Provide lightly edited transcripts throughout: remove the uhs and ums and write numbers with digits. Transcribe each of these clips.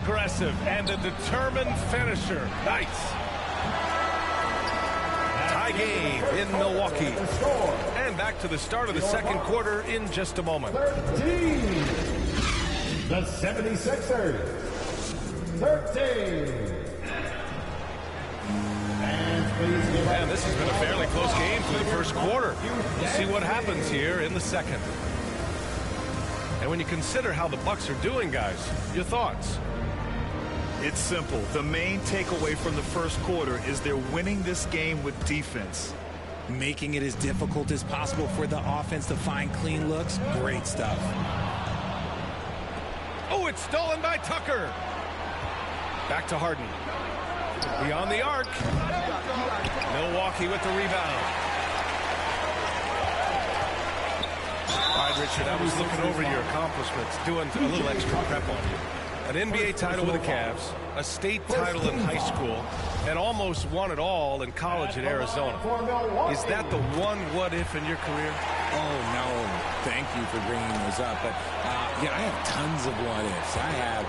aggressive and a determined finisher. Nice. Tie game in Milwaukee. And back to the start of the second quarter in just a moment. 13. The 76ers. 13. And this has been a fairly close game for the first quarter. We'll see what happens here in the second. And when you consider how the Bucks are doing, guys, your thoughts? It's simple. The main takeaway from the first quarter is they're winning this game with defense. Making it as difficult as possible for the offense to find clean looks. Great stuff. Oh, it's stolen by Tucker. Back to Harden. Beyond the arc. Milwaukee with the rebound. All right, Richard, I was looking over your accomplishments, doing a little extra prep on you. An NBA title with the Cavs, a state title in high school, and almost won it all in college at Arizona. Is that the one what-if in your career? Oh, no. Thank you for bringing those up. But, yeah, I have tons of what-ifs. I have,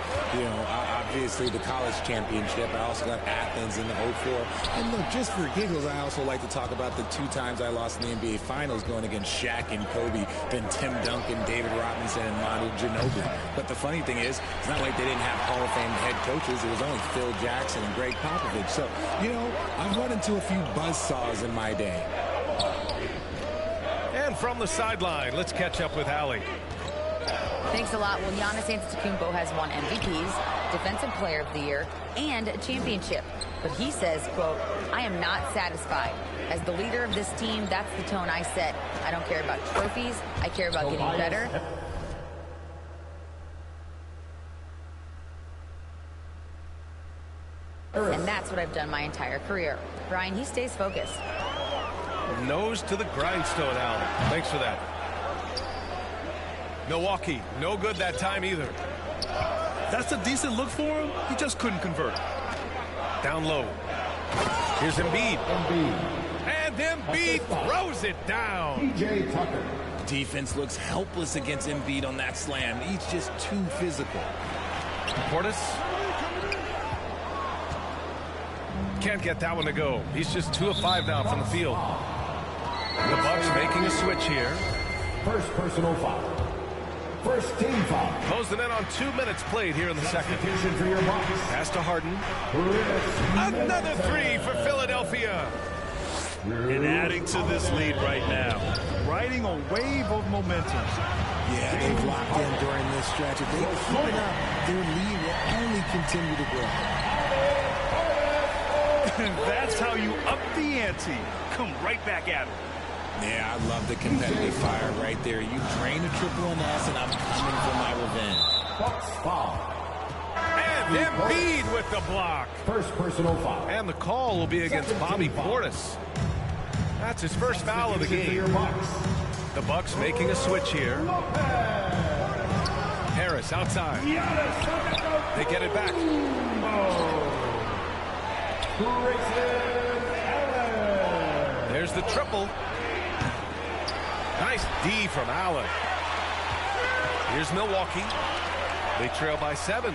obviously the college championship. I also got Athens in the 04. And look, just for giggles, I also like to talk about the 2 times I lost in the NBA Finals going against Shaq and Kobe, then Tim Duncan, David Robinson, and Manu Ginobili. But the funny thing is, it's not like they didn't have Hall of Fame head coaches. It was only Phil Jackson and Greg Popovich. So, I've run into a few buzzsaws in my day. And from the sideline, let's catch up with Allie. Thanks a lot. Well, Giannis Antetokounmpo has won MVPs, Defensive Player of the Year, and a championship. But he says, quote, I am not satisfied. As the leader of this team, that's the tone I set. I don't care about trophies. I care about getting better. And that's what I've done my entire career. Brian, he stays focused. Nose to the grindstone, Allen. Thanks for that. Milwaukee, no good that time either. That's a decent look for him. He just couldn't convert. Down low. Here's Embiid. And Embiid throws it down. PJ Tucker. Defense looks helpless against Embiid on that slam. He's just too physical. Portis. Can't get that one to go. He's just 2 of 5 now from the field. The Bucks making a switch here. First personal foul. First team foul. Closing in on 2 minutes played here in the second. For your Bucks. Pass to Harden. Another 3 for Philadelphia. And adding to this lead right now. Riding a wave of momentum. Yeah, they've locked in during this stretch. If they keep it up, their lead will only continue to grow. And that's how you up the ante. Come right back at it. Yeah, I love the competitive fire right there. You drain a triple on us, and I'm coming for my revenge. Bucks foul. And Embiid with the block. First personal foul. And the call will be against Bobby Portis. That's his first foul of the game. The Bucks making a switch here. Harris outside. They get it back. There's the triple. Nice D from Allen. Here's Milwaukee. They trail by 7.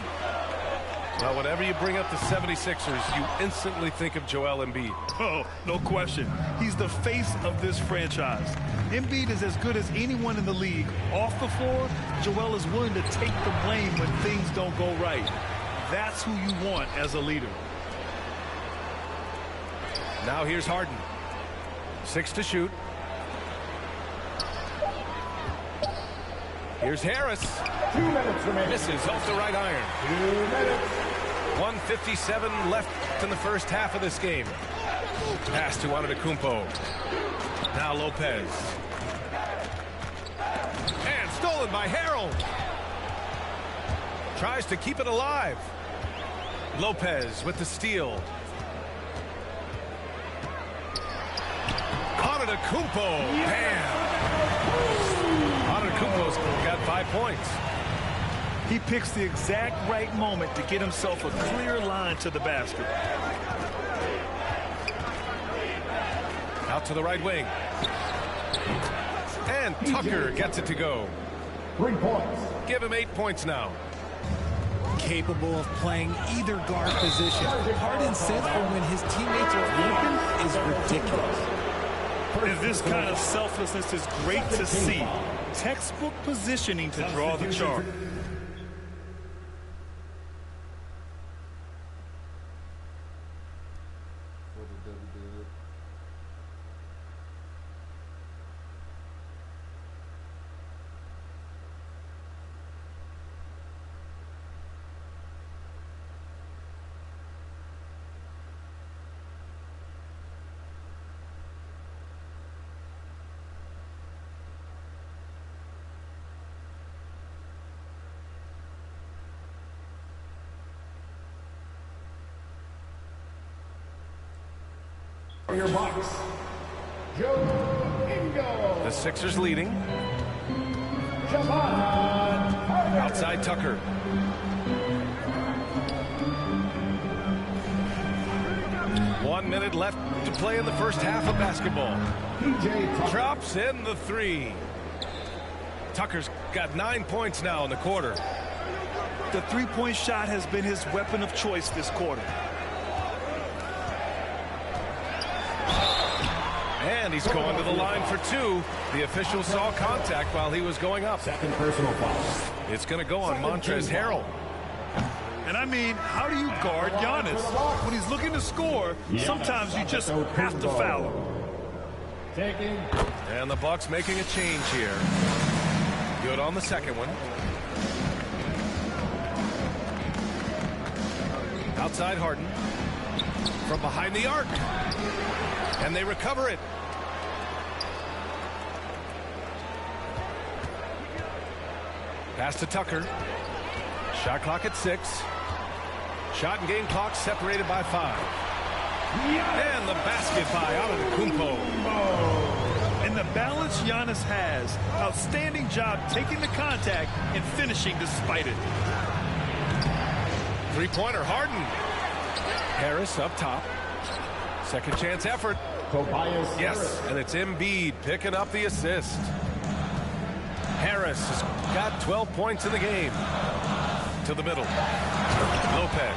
Well, whenever you bring up the 76ers, you instantly think of Joel Embiid. Oh, no question. He's the face of this franchise. Embiid is as good as anyone in the league. Off the floor, Joel is willing to take the blame when things don't go right. That's who you want as a leader. Now here's Harden. 6 to shoot. Here's Harris. 2 minutes remaining. Misses off the right iron. 2 minutes. 1:57 left in the first half of this game. Pass to Antetokounmpo. Now Lopez. And stolen by Harrell. Tries to keep it alive. Lopez with the steal. Antetokounmpo. Bam. Antetokounmpo's got 5 points. He picks the exact right moment to get himself a clear line to the basket. Out to the right wing. And Tucker gets it to go. 3 points. Give him 8 points now. capable of playing either guard position. Harden's sense for when his teammates are open is ridiculous. And this kind of selflessness is great to see. Textbook positioning to draw the charge. Your box, Joe Ingo. The Sixers leading. Javon. Outside Tucker. One minute left to play in the first half of basketball. Drops in the three. Tucker's got 9 points now in the quarter. The three-point shot has been his weapon of choice this quarter. And he's going to the line for two. The official saw contact while he was going up. Second personal foul. It's going to go on Montrezl Harrell. And I mean, how do you guard Giannis? When he's looking to score, sometimes you just have to foul him. Taking. And the Bucks making a change here. Good on the second one. Outside Harden. From behind the arc. And they recover it. Pass to Tucker. Shot clock at 6. Shot and game clock separated by 5. And the basket by Antetokounmpo. And the balance Giannis has. Outstanding job taking the contact and finishing despite it. Three-pointer, Harden. Harris up top. Second chance effort. Tobias Yes, and it's Embiid picking up the assist. Harris has got 12 points in the game. To the middle. Lopez.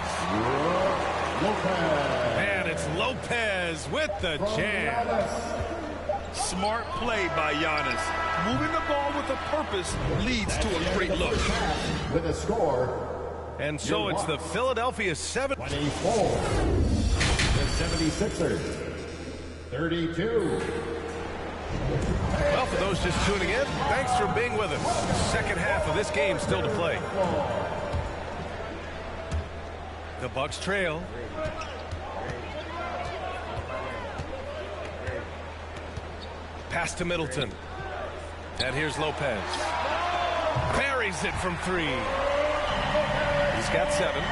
And it's Lopez with the jam. Smart play by Giannis. Moving the ball with a purpose leads to a great look. with a score. And so it's the Philadelphia 7. 24. The 76ers. 32. Well, for those just tuning in, thanks for being with us. Second half of this game still to play. The Bucks trail. Pass to Middleton. And here's Lopez. Buries it from 3. He's got 7.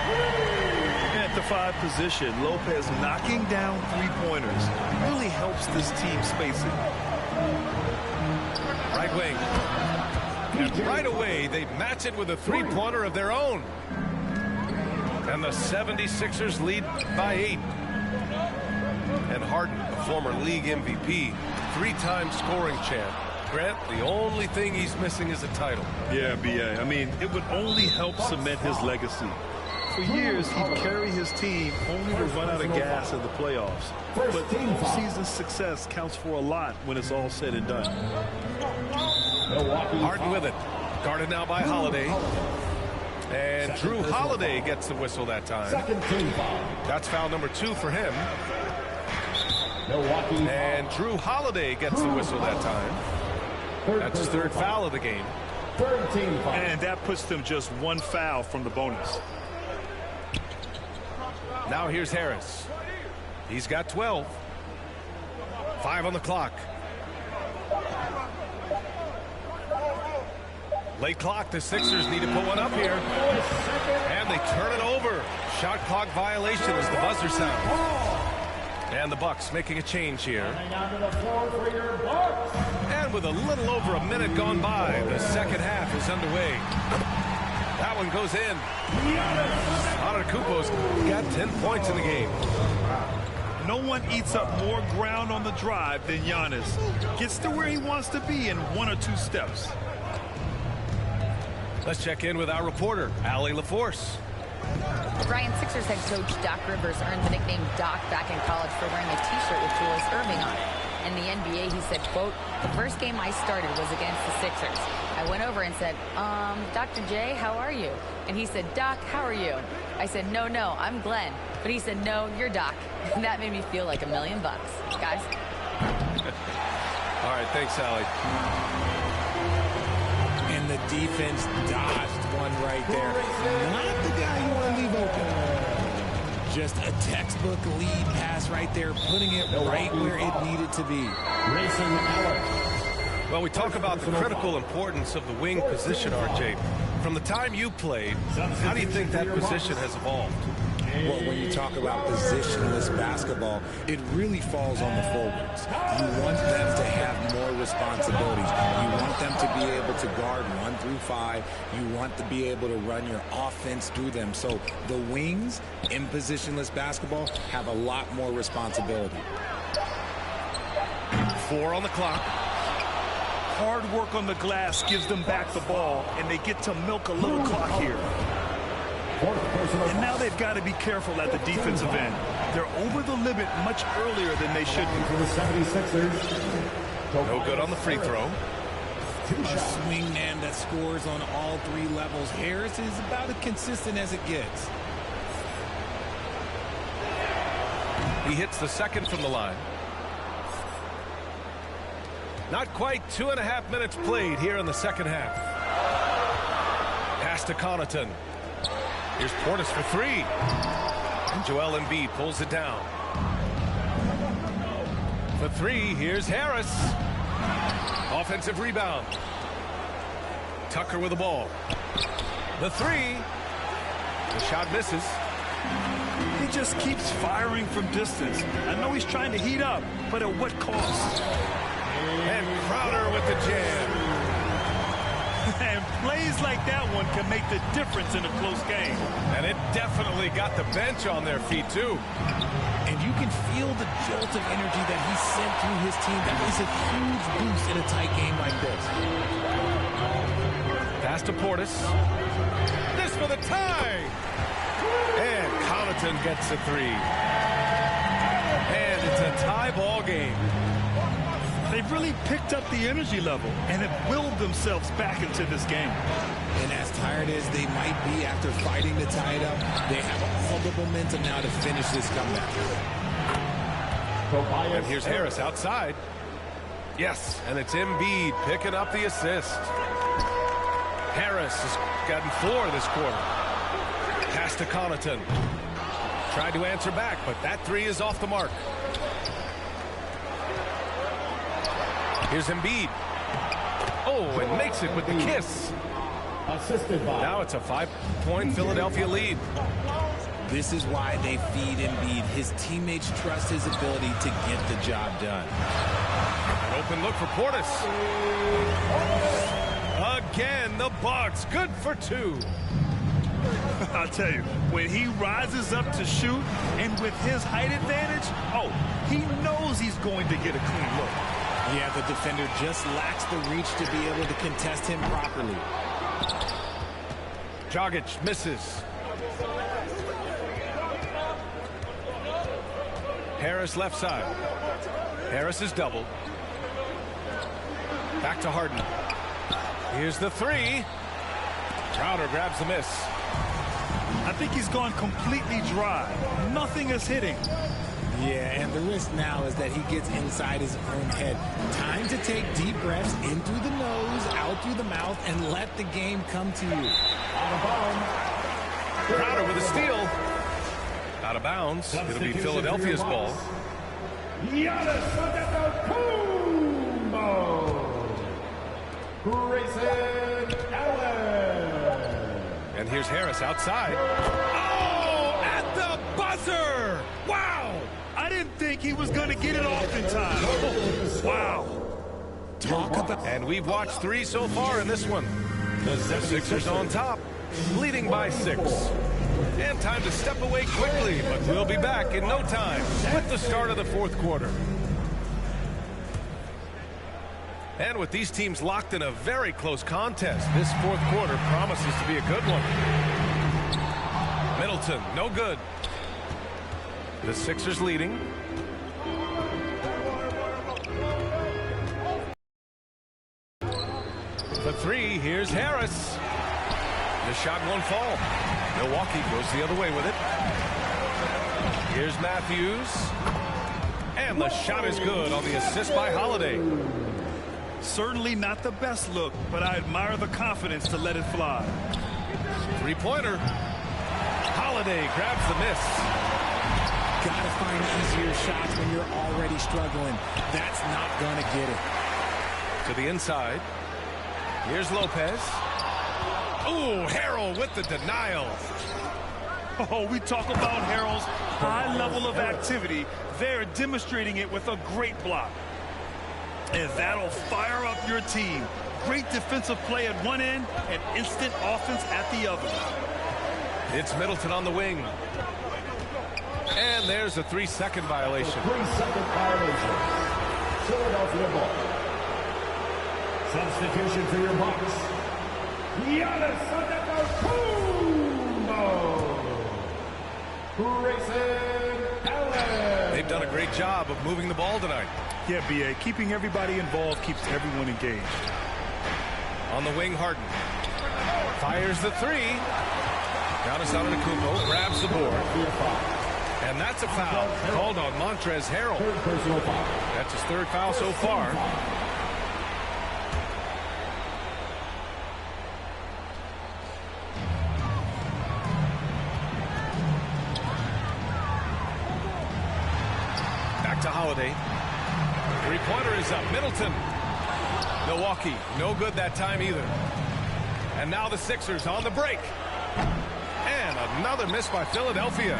At the 5 position, Lopez knocking down three-pointers really helps this team space it. Right wing. And right away, they match it with a three-pointer of their own. And the 76ers lead by 8. And Harden, a former league MVP, 3-time scoring champ. Grant, the only thing he's missing is a title. Yeah, B.A. I mean, it would only help cement his legacy. For years, he'd carry his team only to run out of gas in the playoffs. But postseason success counts for a lot when it's all said and done. Harden with it. Guarded now by Holiday. And Drew Holiday gets the whistle that time. That's foul number 2 for him. And Drew Holiday gets the whistle that time. That's his 3rd foul of the game. And that puts them just 1 foul from the bonus. Now here's Harris. He's got 12. 5 on the clock. Late clock. The Sixers need to put one up here. And they turn it over. Shot clock violation as the buzzer sounds. And the Bucks making a change here. And with a little over a minute gone by, the second half is underway. That one goes in. Antetokounmpo's got 10 points in the game. No one eats up more ground on the drive than Giannis. Gets to where he wants to be in 1 or 2 steps. Let's check in with our reporter, Allie LaForce. Brian, Sixers head coach Doc Rivers earned the nickname Doc back in college for wearing a T-shirt with Julius Erving on it. In the NBA, he said, quote, "The first game I started was against the Sixers. I went over and said, Dr. J, how are you?" And he said, "Doc, how are you?" I said, no, I'm Glenn." But he said, "No, you're Doc." And that made me feel like $1 million, guys. All right, thanks, Allie. And the defense dodged one right there. Not the guy you want to leave open. Just a textbook lead pass right there, putting it right where it needed to be. Well, we talk about the critical importance of the wing position, RJ. From the time you played, how do you think that position has evolved? Well, when you talk about positionless basketball, it really falls on the forwards. You want them to have more responsibilities. You want them to be able to guard 1 through 5. You want to be able to run your offense through them. So the wings in positionless basketball have a lot more responsibility. 4 on the clock. Hard work on the glass gives them back the ball, and they get to milk a little clock here. And now they've got to be careful at the defensive end. They're over the limit much earlier than they should be. No good on the free throw. A swingman that scores on all 3 levels. Harris is about as consistent as it gets. He hits the second from the line. Not quite 2.5 minutes played here in the second half. Pass to Connaughton. Here's Portis for 3. And Joel Embiid pulls it down. For 3, here's Harris. Offensive rebound. Tucker with the ball. The 3. The shot misses. He just keeps firing from distance. I know he's trying to heat up, but at what cost? And Crowder with the jam. And plays like that one can make the difference in a close game. And it definitely got the bench on their feet, too. And you can feel the jolt of energy that he sent through his team. That is a huge boost in a tight game like this. Pass to Portis. This for the tie. And Connaughton gets a 3. And it's a tie ball game. They've really picked up the energy level and have willed themselves back into this game. And as tired as they might be after fighting to tie it up, they have all the momentum now to finish this comeback. And here's Harris outside. Yes, and it's Embiid picking up the assist. Harris has gotten 4 this quarter. Pass to Connaughton. Tried to answer back, but that 3 is off the mark. Here's Embiid. Oh, and makes it with the kiss. Assisted by. Now it's a 5-point Philadelphia lead. This is why they feed Embiid. His teammates trust his ability to get the job done. An open look for Portis. Again, the Bucks. Good for 2. I'll tell you, when he rises up to shoot and with his height advantage, he knows he's going to get a clean look. Yeah, the defender just lacks the reach to be able to contest him properly. Dragic misses. Harris left side. Harris is doubled. Back to Harden. Here's the 3. Crowder grabs the miss. I think he's gone completely dry. Nothing is hitting. Yeah, and the risk now is that he gets inside his own head. Time to take deep breaths in through the nose, out through the mouth, and let the game come to you. Crowder with a steal. Out of bounds. It'll be Philadelphia's ball. Grayson Allen. And here's Harris outside. Oh, at the buzzer! Wow! I didn't think he was going to get it off in time. Wow. Talk about... And we've watched 3 so far in this one. The Sixers on top, leading by 6. And time to step away quickly, but we'll be back in no time with the start of the 4th quarter. And with these teams locked in a very close contest, this 4th quarter promises to be a good one. Middleton, no good. The Sixers leading. For three, here's Harris. The shot won't fall. Milwaukee goes the other way with it. Here's Matthews. And the shot is good on the assist by Holiday. Certainly not the best look, but I admire the confidence to let it fly. Three-pointer. Holiday grabs the miss. Gotta find easier shots when you're already struggling. That's not gonna get it. To the inside. Here's Lopez. Ooh, Harrell with the denial. Oh, we talk about Harrell's high level of activity. They're demonstrating it with a great block. And that'll fire up your team. Great defensive play at one end and instant offense at the other. It's Middleton on the wing. And there's a 3-second violation. 3-second violation. Philadelphia ball. Substitution for your Bucks. Giannis Grayson Allen. They've done a great job of moving the ball tonight. Yeah, B.A. Keeping everybody involved keeps everyone engaged. On the wing, Harden. Fires the three. Giannis Antetokounmpo grabs the board. And that's a foul called on Montrezl Harrell. That's his third foul so far. Back to Holiday. Three-pointer is up. Middleton. Milwaukee, no good that time either. And now the Sixers on the break. And another miss by Philadelphia.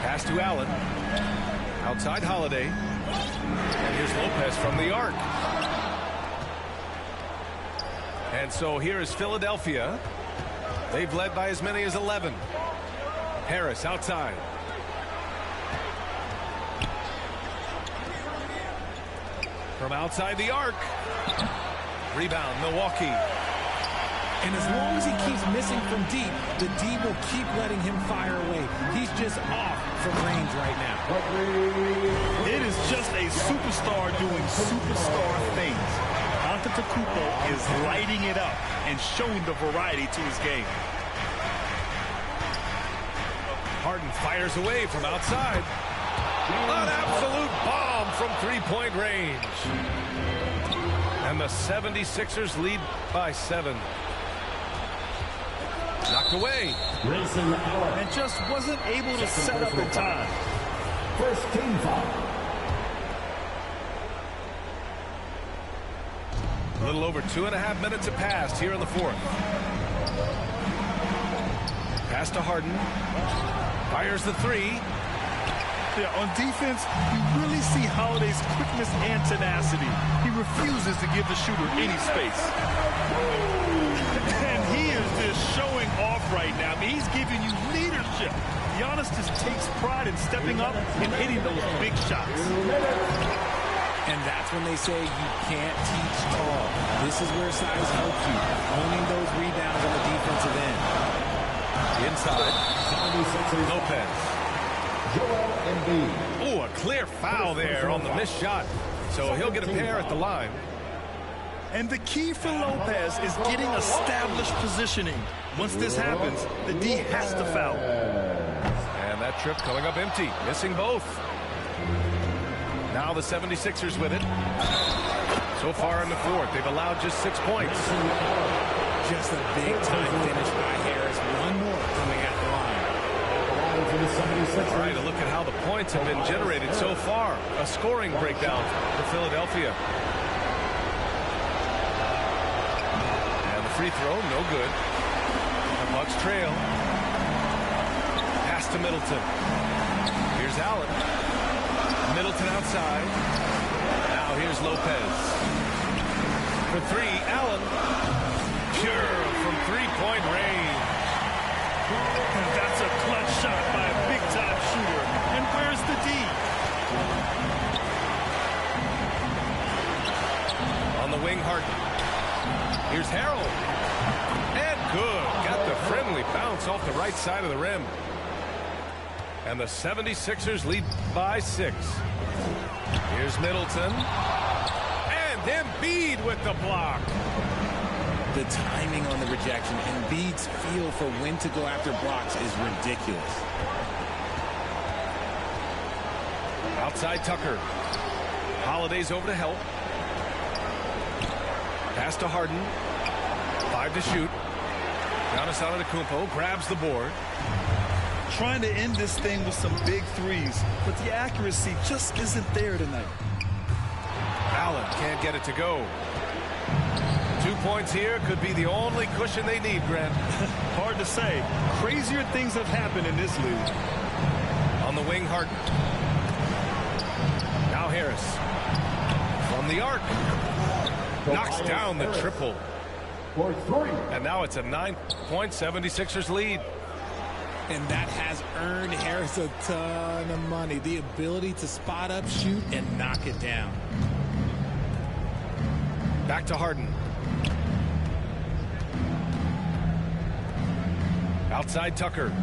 Pass to Allen. Outside Holiday. And here's Lopez from the arc. And so here is Philadelphia. They've led by as many as 11. Harris outside. From outside the arc. Rebound, Milwaukee. And as long as he keeps missing from deep, the D will keep letting him fire away. He's just off from range right now. It is just a superstar doing superstar things. Antetokounmpo is lighting it up and showing the variety to his game. Harden fires away from outside. An absolute bomb from three-point range. And the 76ers lead by 7. Knocked away. And just wasn't able to set up in time. First team foul. A little over 2.5 minutes have passed here in the fourth. Pass to Harden. Fires the three. Yeah, on defense, you really see Holiday's quickness and tenacity. He refuses to give the shooter any space. And he is just showing off right now. I mean, he's giving you leadership. Giannis just takes pride in stepping up and hitting those big shots. And that's when they say you can't teach tall. This is where size helps you. Owning those rebounds on the defensive end. Inside. Lopez. Oh, a clear foul there on the missed shot. So he'll get a pair at the line. And the key for Lopez is getting established positioning. Once this happens, the D has to foul. And that trip coming up empty, missing both. Now the 76ers with it. So far in the fourth, they've allowed just 6 points. Just a big-time finish by Harris. One more coming at the line. All right, a look at how the points have been generated so far. A scoring breakdown for Philadelphia. And the free throw, no good. The Bucks trail. Pass to Middleton. Here's Allen. Middleton outside. Now here's Lopez. For three, Allen. Pure from three-point range. And that's a clutch shot by a big-time shooter. And where's the D? On the wing, Harden. Here's Harrell. And good. Got the friendly bounce It's off the right side of the rim. And the 76ers lead by 6. Here's Middleton. And Embiid with the block. The timing on the rejection, Embiid's feel for when to go after blocks is ridiculous. Outside Tucker. Holiday's over to help. Pass to Harden. 5 to shoot. Giannis Antetokounmpo grabs the board. Trying to end this thing with some big threes, but the accuracy just isn't there tonight. Allen can't get it to go. 2 points here could be the only cushion they need, Grant. Hard to say. Crazier things have happened in this league. On the wing, Harden. Now Harris. From the arc. Knocks down the triple. For 3. And now it's a 9-point 76ers lead. And that has earned Harris a ton of money. The ability to spot up, shoot, and knock it down. Back to Harden. Outside Tucker.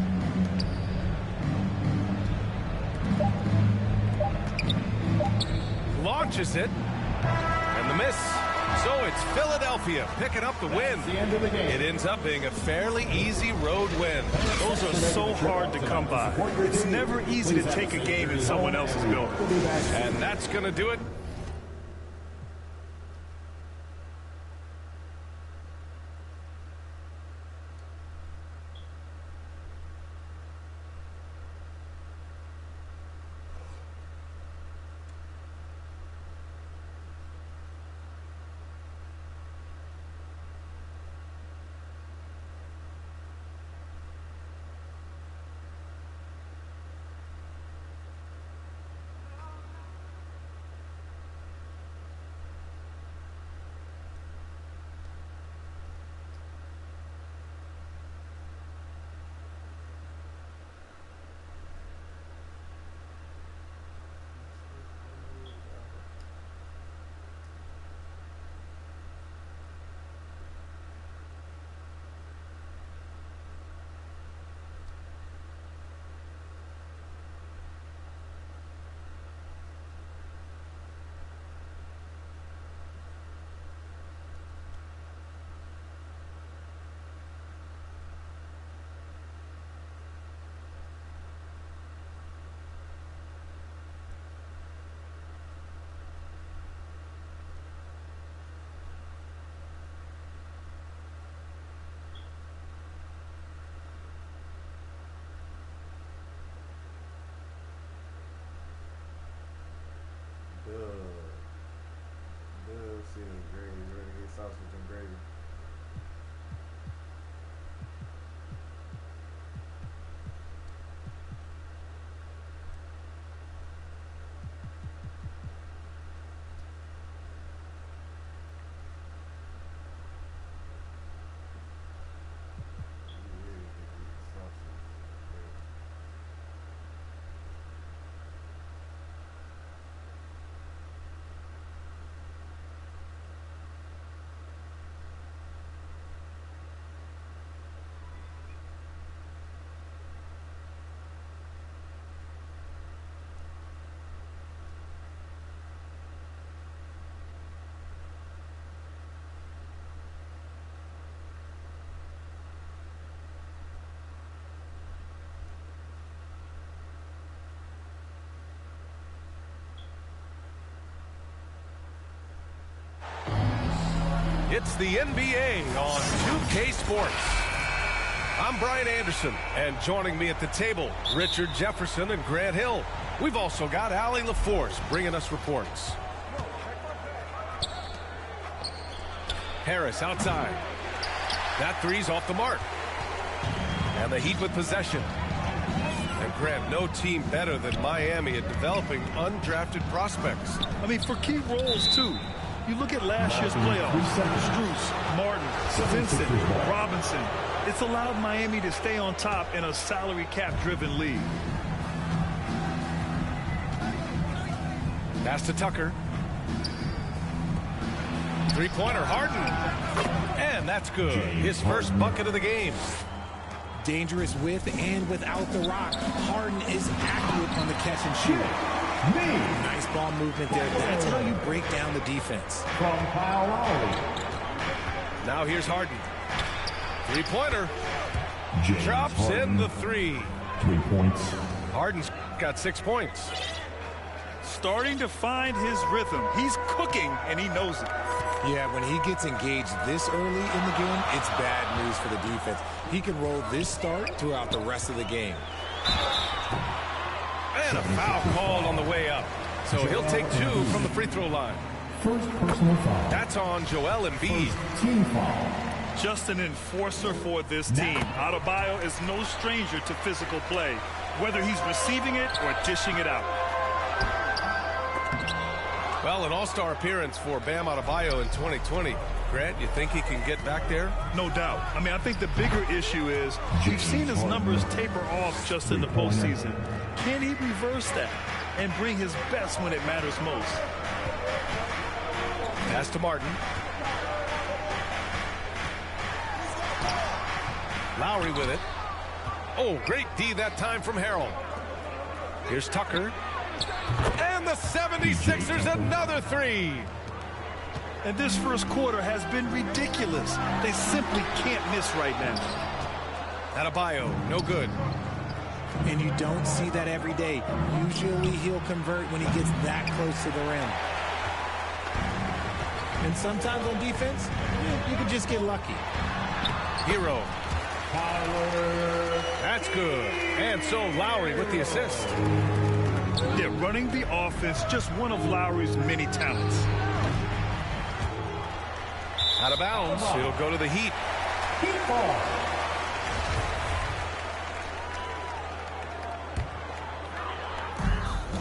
Launches it. And the miss. So it's Philadelphia picking up the win. The end of the game. It ends up being a fairly easy road win. Those are so hard to come by. It's never easy to take a game in someone else's building. And that's going to do it. See them gravy, ready to get sausage and gravy. It's the NBA on 2K Sports. I'm Brian Anderson, and joining me at the table, Richard Jefferson and Grant Hill. We've also got Allie LaForce bringing us reports. Harris outside. That three's off the mark. And the Heat with possession. And Grant, no team better than Miami at developing undrafted prospects. I mean, for key roles, too. You look at last year's playoffs, Strus, Martin, Vincent, Robinson. It's allowed Miami to stay on top in a salary cap-driven league. Pass to Tucker. Three-pointer, Harden. And that's good. His first bucket of the game. dangerous with and without the rock. Harden is accurate on the catch and shoot. Nice ball movement there. That's how you break down the defense. From Kyle Lowry. Now here's Harden. Three-pointer. Drops Harden. in the three. 3 points. Harden's got 6 points. Starting to find his rhythm. He's cooking, and he knows it. Yeah, when he gets engaged this early in the game, it's bad news for the defense. He can roll this start throughout the rest of the game. And a foul called on the way up. So he'll take 2 from the free throw line. First personal foul. That's on Joel Embiid. Team foul. Just an enforcer for this team. Adebayo is no stranger to physical play, whether he's receiving it or dishing it out. Well, an all-star appearance for Bam Adebayo in 2020. Grant, you think he can get back there? No doubt. I mean, I think the bigger issue is we've seen his numbers taper off just in the postseason. Can he reverse that and bring his best when it matters most? Pass to Martin. Lowry with it. Oh, great D that time from Harrell. Here's Tucker. And the 76ers another 3. And this first quarter has been ridiculous. They simply can't miss right now. Adebayo, no good. And you don't see that every day. Usually he'll convert when he gets that close to the rim. And sometimes on defense, you can just get lucky. Hero. That's good. And so Lowry with the assist. Yeah, running the offense, just one of Lowry's many talents. Out of bounds. It'll go to the Heat. Heat ball.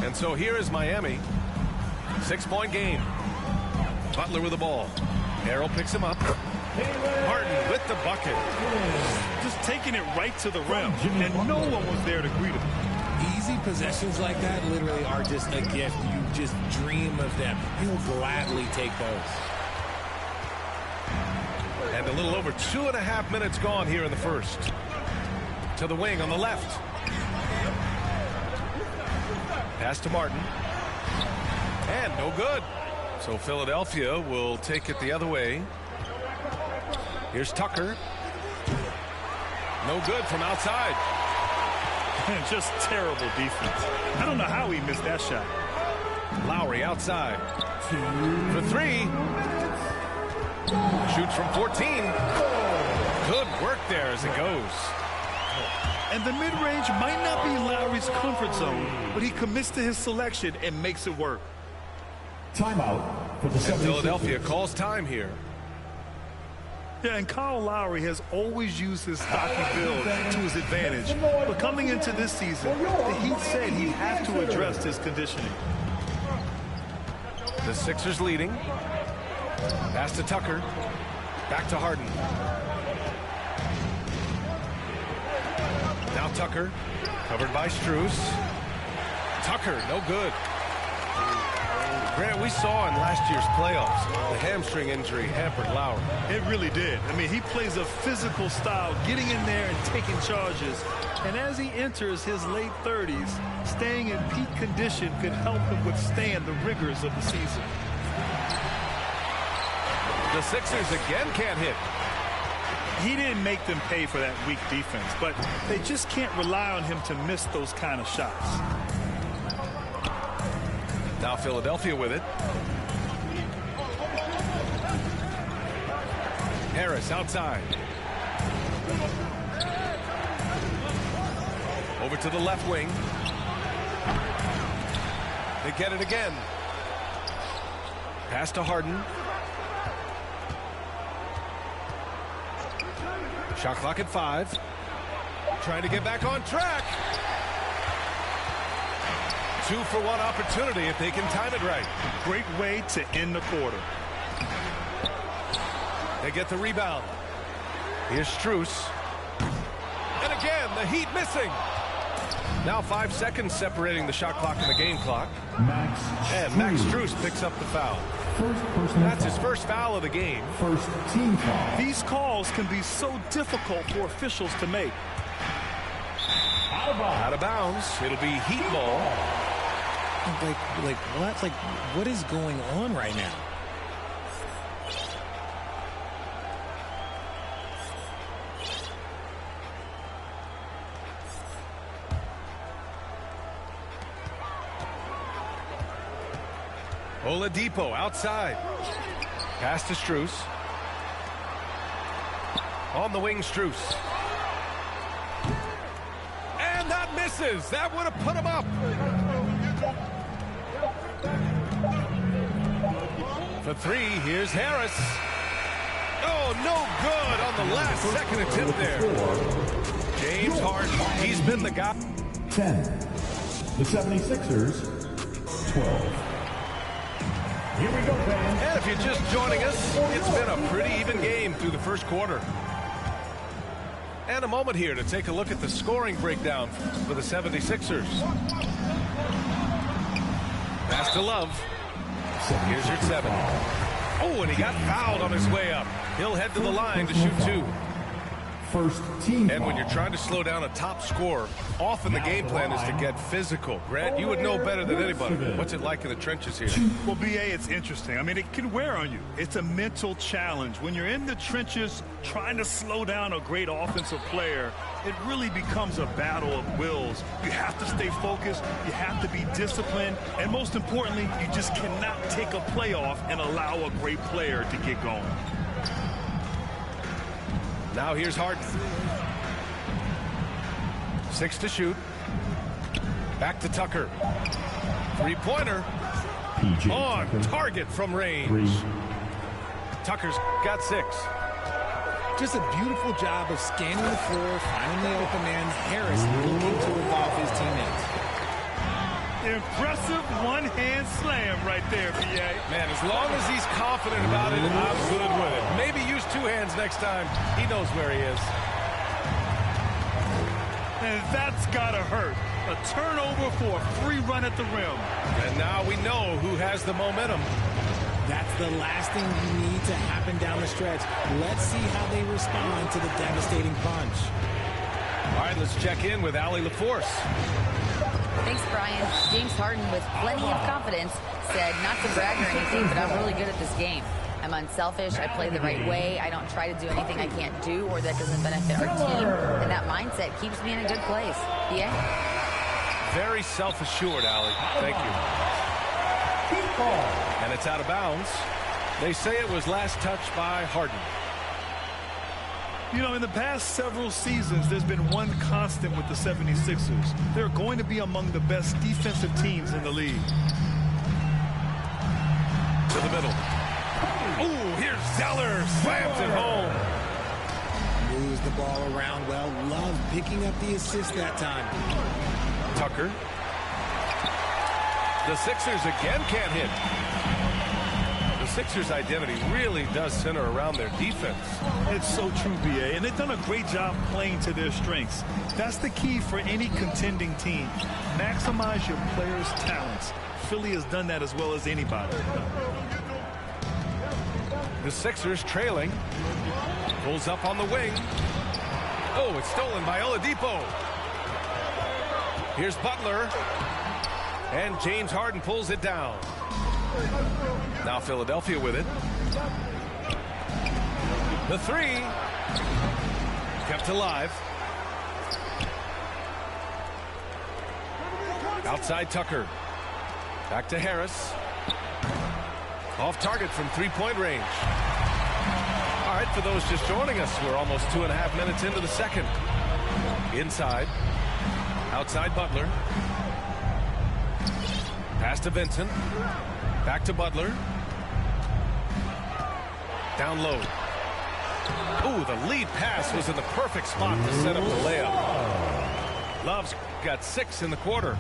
And so here is Miami. 6-point game. Butler with the ball. Harrell picks him up. Harden with the bucket. Just taking it right to the rim, and no one was there to greet him. Easy possessions like that literally are just a gift. You just dream of them. He'll gladly take those. And a little over 2.5 minutes gone here in the first. To the wing on the left. Pass to Martin. And no good. So Philadelphia will take it the other way. Here's Tucker. No good from outside. Just terrible defense. I don't know how he missed that shot. Lowry outside. For 3. Shoots from 14. Good work there as it goes. And the mid-range might not be Lowry's comfort zone, but he commits to his selection and makes it work. Timeout for the 76ers. Philadelphia calls time here. Yeah, and Kyle Lowry has always used his stocky build to his advantage. But coming into this season, the Heat said he'd have to address his conditioning. The Sixers leading. Pass to Tucker. Back to Harden. Now Tucker. Covered by Strus. Tucker, no good. Grant, we saw in last year's playoffs, the hamstring injury hampered Lowry. It really did. I mean, he plays a physical style, getting in there and taking charges. And as he enters his late 30s, staying in peak condition could help him withstand the rigors of the season. The Sixers again can't hit. He didn't make them pay for that weak defense, but they just can't rely on him to miss those kind of shots. Now Philadelphia with it. Harris outside. Over to the left wing. They get it again. Pass to Harden. Shot clock at 5. Trying to get back on track. 2-for-1 opportunity if they can time it right. Great way to end the quarter. They get the rebound. Here's Strus. And again, the Heat missing. Now 5 seconds separating the shot clock and the game clock. Max Strus picks up the foul. That's his first foul of the game. First team foul. These calls can be so difficult for officials to make. Out of bounds. It'll be heat ball. Like what? Like, what is going on right now? Oladipo outside. Pass to Strus. On the wing, Strus. And that misses. That would have put him up. For three, here's Harris. Oh, no good on the last second attempt there. James Harden, he's been the guy. 10. The 76ers, 12. Here we go, fans. And if you're just joining us, it's been a pretty even game through the first quarter. And a moment here to take a look at the scoring breakdown for the 76ers. Pass to Love. Here's your 7. Oh, and he got fouled on his way up. He'll head to the line to shoot 2. First team. And when you're trying to slow down a top scorer, often the game plan is to get physical. Grant, you would know better than anybody. What's it like in the trenches here? Well, BA, it's interesting. I mean, it can wear on you. It's a mental challenge. When you're in the trenches trying to slow down a great offensive player, it really becomes a battle of wills. You have to stay focused. You have to be disciplined. And most importantly, you just cannot take a play off and allow a great player to get going. Now here's Harden. 6 to shoot. Back to Tucker. Three-pointer. On target from range. Tucker's got 6. Just a beautiful job of scanning the floor, finding the open man. Harris looking to involve his teammates. Impressive one-hand slam right there, BA. Man, as long as he's confident about it, I'm good with it. Maybe use 2 hands next time. He knows where he is. And that's gotta hurt. A turnover for a free run at the rim. And now we know who has the momentum. That's the last thing you need to happen down the stretch. Let's see how they respond to the devastating punch. All right, let's check in with Allie LaForce. Thanks, Brian. James Harden, with plenty of confidence, said not to brag or anything, but I'm really good at this game. I'm unselfish. I play the right way. I don't try to do anything I can't do or that doesn't benefit our team. And that mindset keeps me in a good place. Yeah? Very self-assured, Allie. Thank you. And it's out of bounds. They say it was last touched by Harden. You know, in the past several seasons, there's been one constant with the 76ers. They're going to be among the best defensive teams in the league. To the middle. Ooh, here's Zeller. Slams it home. Moves the ball around well. Love picking up the assist that time. Tucker. The Sixers again can't hit. The Sixers' identity really does center around their defense. It's so true, BA, and they've done a great job playing to their strengths. That's the key for any contending team. Maximize your players' talents. Philly has done that as well as anybody. The Sixers trailing. Pulls up on the wing. Oh, it's stolen by Oladipo. Here's Butler. And James Harden pulls it down. Now Philadelphia with it. The 3. Kept alive. Outside Tucker. Back to Harris. Off target from three-point range. All right, for those just joining us, we're almost 2.5 minutes into the second. Inside. Outside Butler. Pass to Vincent. Back to Butler. Down low. Ooh, the lead pass was in the perfect spot to set up the layup. Love's got 6 in the quarter.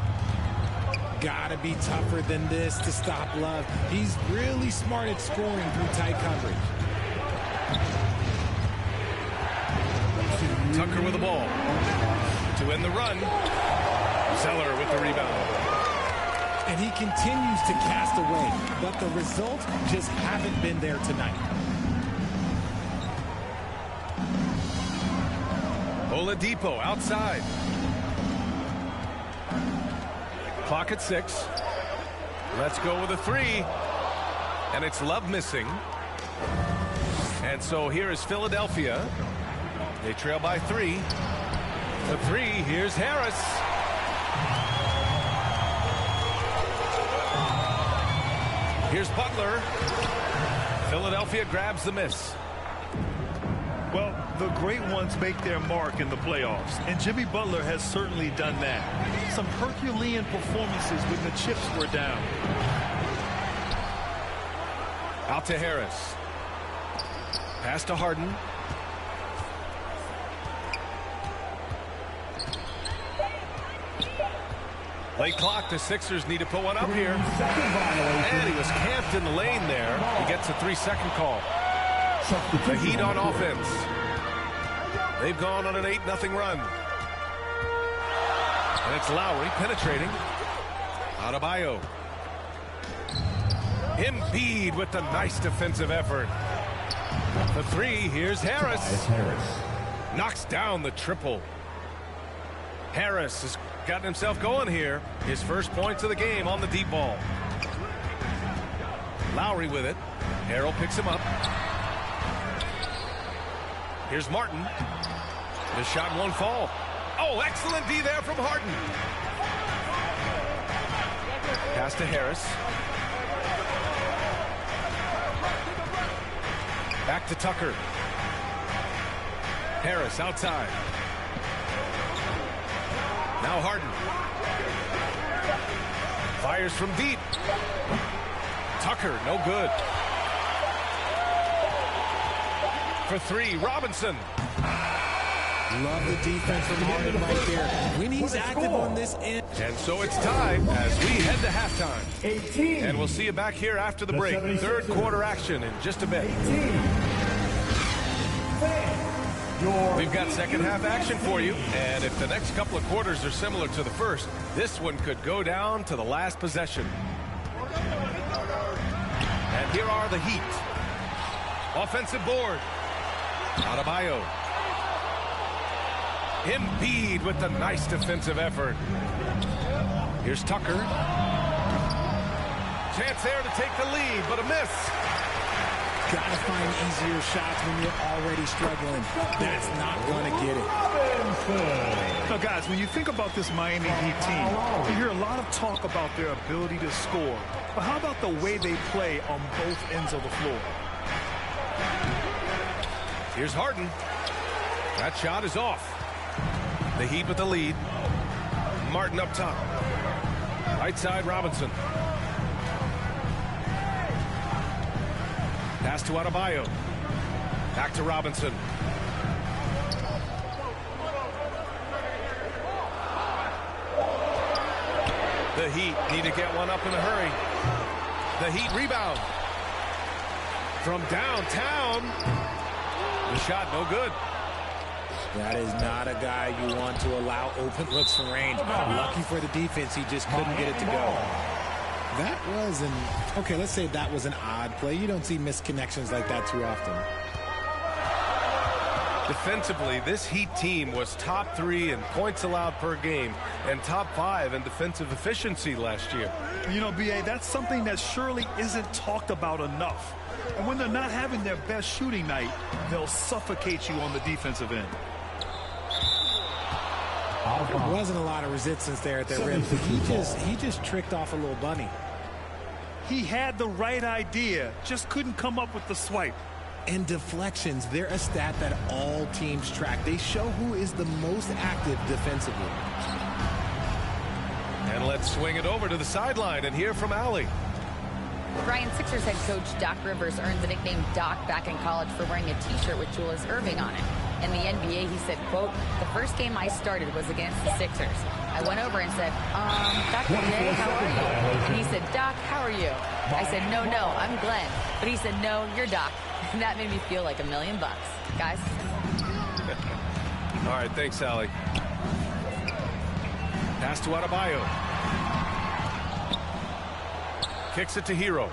Gotta be tougher than this to stop Love. He's really smart at scoring through tight coverage. Tucker with the ball. To end the run. Zeller with the rebound. And he continues to cast away, but the results just haven't been there tonight. Oladipo outside. Clock at 6. Let's go with a 3. And it's Love missing. And so here is Philadelphia. They trail by 3. The 3, here's Harris. Here's Butler. Philadelphia grabs the miss. Well, the great ones make their mark in the playoffs, and Jimmy Butler has certainly done that. Some Herculean performances when the chips were down. Out to Harris. Pass to Harden. Late clock, the Sixers need to put one up here. And he was camped in the lane there. He gets a 3-second call. The Heat on offense. They've gone on an 8-0 run. And it's Lowry penetrating. Adebayo. Embiid with the nice defensive effort. The 3, here's Harris. Knocks down the triple. Harris has gotten himself going here. His first points of the game on the deep ball. Lowry with it. Harrell picks him up. Here's Martin. The shot won't fall. Oh, excellent D there from Harden. Pass to Harris. Back to Tucker. Harris outside. Now Harden. Fires from deep. Tucker, no good. For 3, Robinson. Love the defense from Harden right there. When he's active on this end. And so it's time as we head to halftime. 18. And we'll see you back here after the break. Third quarter action in just a bit. We've got second half action for you. And if the next couple of quarters are similar to the first, this one could go down to the last possession. And here are the Heat. Offensive board. Adebayo. Embiid with the nice defensive effort. Here's Tucker. Chance there to take the lead, but a miss. Gotta find easier shots when you're already struggling. That's not going to get it. Now, guys, when you think about this Miami Heat team, you hear a lot of talk about their ability to score. But how about the way they play on both ends of the floor? Here's Harden. That shot is off. The Heat with the lead. Martin up top. Right side, Robinson. Pass to Adebayo. Back to Robinson. The Heat need to get one up in a hurry. The Heat rebound. From downtown. The shot no good. That is not a guy you want to allow open looks from range. Lucky for the defense, he just couldn't get it to go. That was okay, let's say that was an odd play. You don't see missed connections like that too often. Defensively, this Heat team was top 3 in points allowed per game and top 5 in defensive efficiency last year. You know, B.A., that's something that surely isn't talked about enough. And when they're not having their best shooting night, they'll suffocate you on the defensive end. There wasn't a lot of resistance there at the rim. He just tricked off a little bunny. He had the right idea, just couldn't come up with the swipe. And deflections, they're a stat that all teams track. They show who is the most active defensively. And let's swing it over to the sideline and hear from Allie. Brian, Sixers head coach Doc Rivers earned the nickname Doc back in college for wearing a T-shirt with Julius Erving on it. In the NBA, he said, quote, "The first game I started was against the Sixers. I went over and said, Dr. J, how are you?" And he said, "Doc, how are you?" I said, no, I'm Glenn. But he said, "No, you're Doc." And that made me feel like $1 million. Guys. All right, thanks, Allie. Pass to Adebayo. Kicks it to Hero.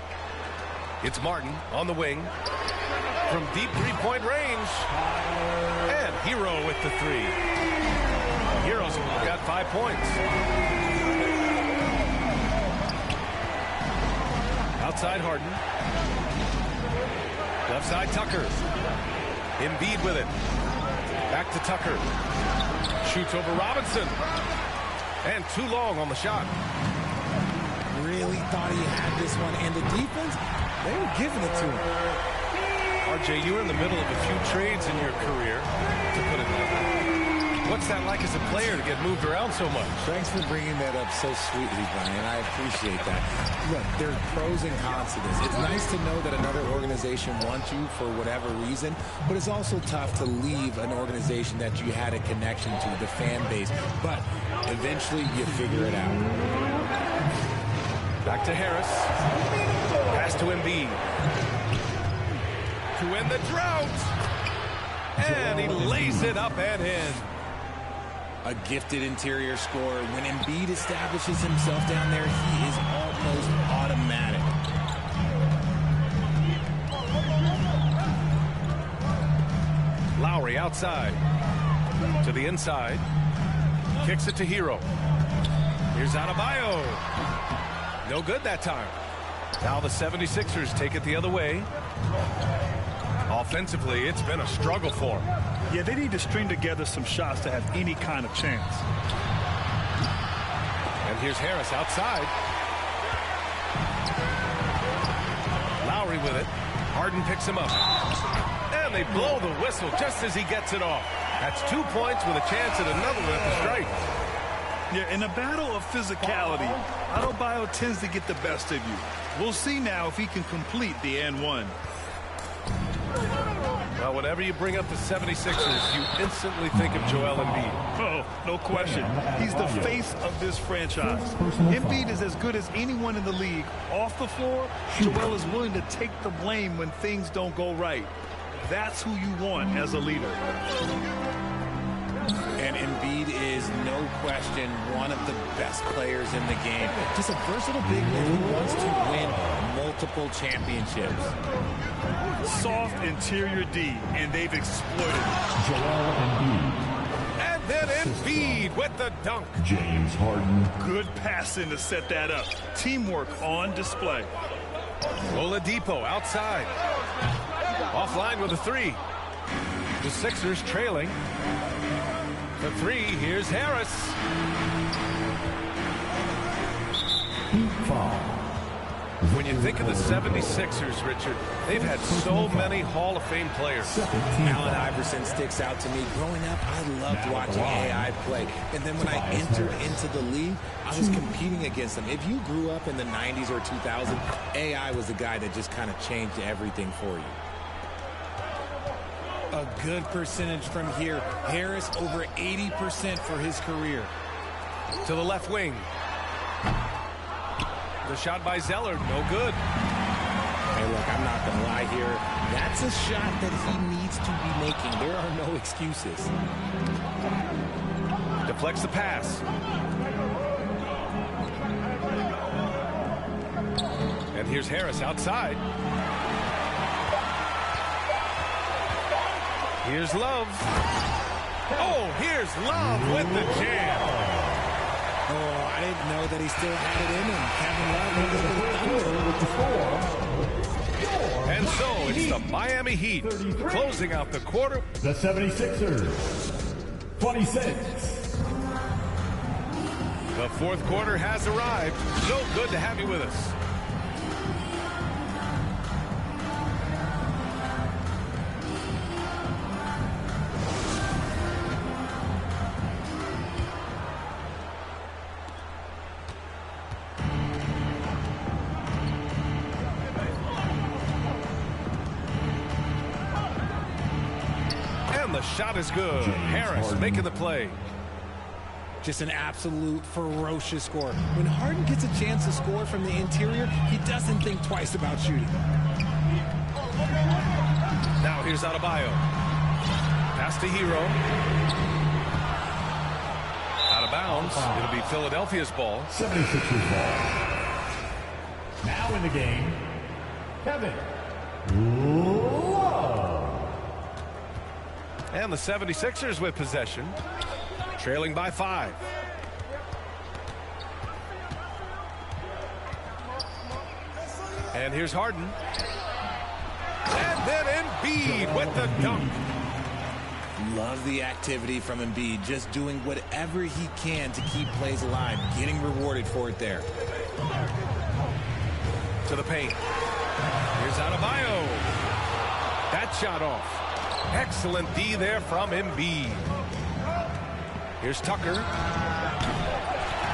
It's Martin on the wing. From deep three-point range. And Hero with the 3. Hero's got 5 points. side, Harden. Left side, Tucker. Embiid with it. Back to Tucker. Shoots over Robinson. And too long on the shot. Really thought he had this one. And the defense, they were giving it to him. RJ, you were in the middle of a few trades in your career, to put it that way. What's that like as a player to get moved around so much? Thanks for bringing that up so sweetly, Brian. I appreciate that. Look, there are pros and cons to this. It's nice to know that another organization wants you for whatever reason, but it's also tough to leave an organization that you had a connection to, the fan base. But eventually you figure it out. Back to Harris. Pass to Embiid. To end the drought. And he lays it up and in. A gifted interior scorer. When Embiid establishes himself down there, he is almost automatic. Lowry outside. To the inside. Kicks it to Hero. Here's Adebayo. No good that time. Now the 76ers take it the other way. Offensively, it's been a struggle for them. Yeah, they need to string together some shots to have any kind of chance. And here's Harris outside. Lowry with it. Harden picks him up. And they blow the whistle just as he gets it off. That's 2 points with a chance at another one at the strike. Yeah, in a battle of physicality, Adebayo tends to get the best of you. We'll see now if he can complete the and one. Well, whenever you bring up the 76ers, you instantly think of Joel Embiid. Oh, no question. He's the face of this franchise. Embiid is as good as anyone in the league. Off the floor, Joel is willing to take the blame when things don't go right. That's who you want as a leader. And Embiid is, no question, one of the best players in the game. Just a versatile big man who wants to win multiple championships. Soft interior D, and they've exploited it. Joel Embiid. And then Embiid with the dunk. James Harden. Good passing to set that up. Teamwork on display. Oladipo outside. Offline with a three. The Sixers trailing. The three, here's Harris. When you think of the 76ers, Richard, they've had so many Hall of Fame players. Allen Iverson sticks out to me. Growing up, I loved watching AI play. And then when I entered into the league, I was competing against them. If you grew up in the 90s or 2000, AI was the guy that just kind of changed everything for you. A good percentage from here. Harris over 80% for his career. To the left wing. The shot by Zeller, no good. Hey, look, I'm not going to lie here. That's a shot that he needs to be making. There are no excuses. Deflects the pass. And here's Harris outside. Here's Love. Oh, here's Love with the jam. Oh, I didn't know that he still had it in him. Kevin Love with the And so it's the Miami Heat closing out the quarter. The 76ers. 26. The fourth quarter has arrived. So good to have you with us. The shot is good. Harris making the play. Just an absolute ferocious score. When Harden gets a chance to score from the interior, he doesn't think twice about shooting. Now here's Adebayo. Pass to Hero. Out of bounds. It'll be Philadelphia's ball. 76ers ball. Now in the game, Kevin Love. And the 76ers with possession, trailing by 5. And here's Harden. And then Embiid with the dunk. Love the activity from Embiid, just doing whatever he can to keep plays alive, getting rewarded for it there. To the paint. Here's Adebayo. That shot off. Excellent D there from Embiid. Here's Tucker.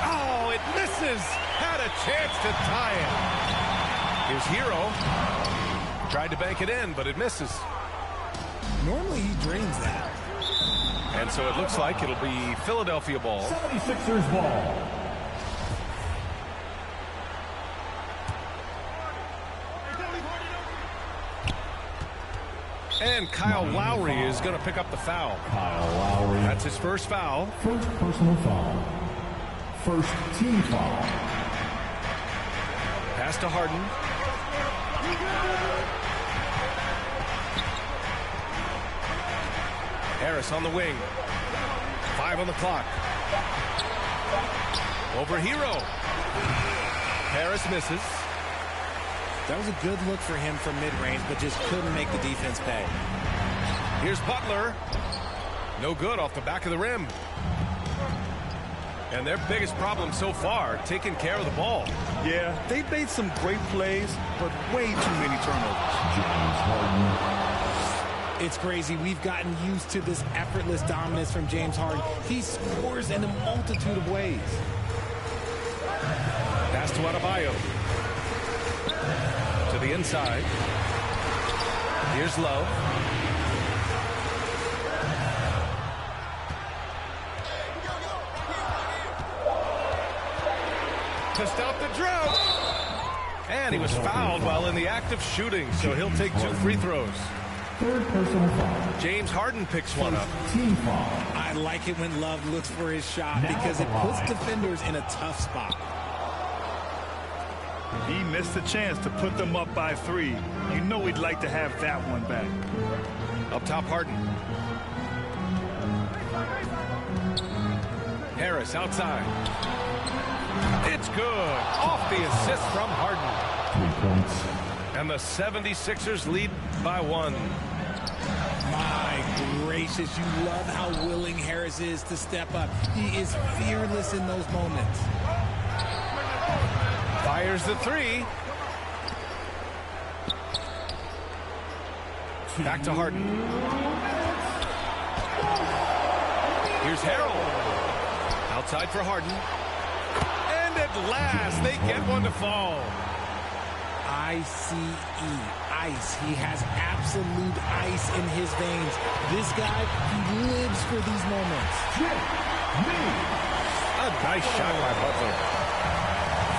Oh, it misses. Had a chance to tie it. Here's Hero. Tried to bank it in, but it misses. Normally he drains that. And so it looks like it'll be Philadelphia ball. 76ers ball. And Kyle Lowry is going to pick up the foul. Kyle Lowry. That's his first foul. First personal foul. First team foul. Pass to Harden. Harris on the wing. 5 on the clock. Over Hero. Harris misses. That was a good look for him from mid-range, but just couldn't make the defense pay. Here's Butler. No good off the back of the rim. And their biggest problem so far, taking care of the ball. Yeah, they've made some great plays, but way too many turnovers. James Harden. It's crazy. We've gotten used to this effortless dominance from James Harden. He scores in a multitude of ways. Pass to Adebayo. To the inside. Here's Love. To stop the drought. And he was fouled while in the act of shooting, so he'll take 2 free throws. Third personal foul. James Harden picks one up. Team foul. I like it when Love looks for his shot because it puts defenders in a tough spot. He missed a chance to put them up by 3. You know he'd like to have that one back. Up top, Harden. Harris outside. It's good. Off the assist from Harden. 3 points. And the 76ers lead by 1. My gracious, you love how willing Harris is to step up. He is fearless in those moments. Fires the 3. Back to Harden. Here's Harold. Outside for Harden. And at last, they get one to fall. ICE, ice. He has absolute ice in his veins. This guy, he lives for these moments. A nice shot by Butler.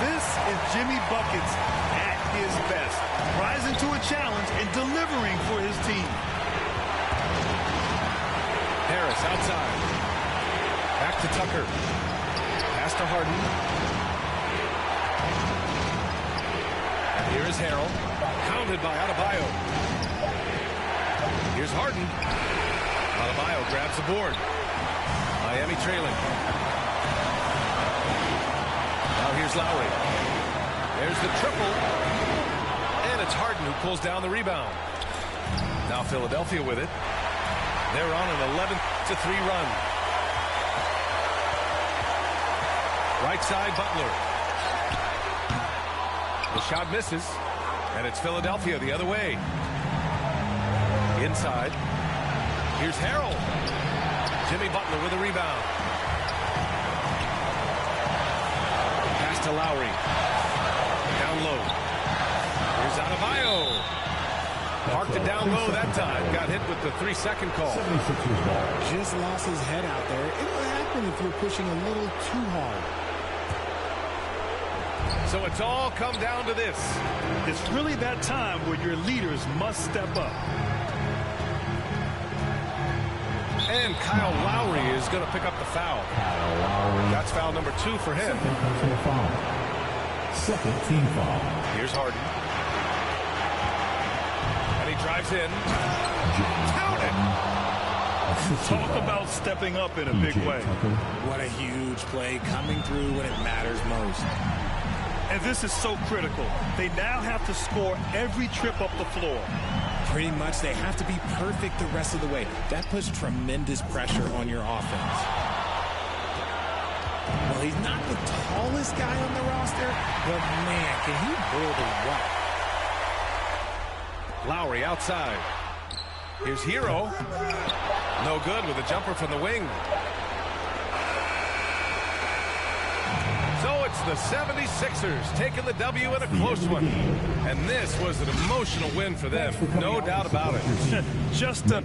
This is Jimmy Buckets at his best, rising to a challenge and delivering for his team. Harris outside. Back to Tucker. Pass to Harden. And here is Harrell. Pounded by Adebayo. Here's Harden. Adebayo grabs the board. Miami trailing. Now here's Lowry. There's the triple. And it's Harden who pulls down the rebound. Now Philadelphia with it. They're on an 11-3 run. Right side, Butler. The shot misses, and it's Philadelphia the other way. Inside. Here's Harrell. Jimmy Butler with a rebound. Pass to Lowry. Down low. Here's Adebayo. Parked it down low that time. Got hit with the 3-second call. 76ers ball. Just lost his head out there. It'll happen if you're pushing a little too hard. So it's all come down to this. It's really that time where your leaders must step up. And Kyle Lowry is going to pick up the foul. Kyle Lowry. That's foul number 2 for him. Second personal foul. Second team foul. Here's Harden. And he drives in. Count it. Talk about stepping up in a big way. What a huge play coming through when it matters most. And this is so critical. They now have to score every trip up the floor. Pretty much, they have to be perfect the rest of the way. That puts tremendous pressure on your offense. Well, he's not the tallest guy on the roster, but man, can he build a rock. Lowry outside. Here's Hero. No good with a jumper from the wing. So it's the 76ers taking the W in a close one. And this was an emotional win for them, no doubt about it. Just a...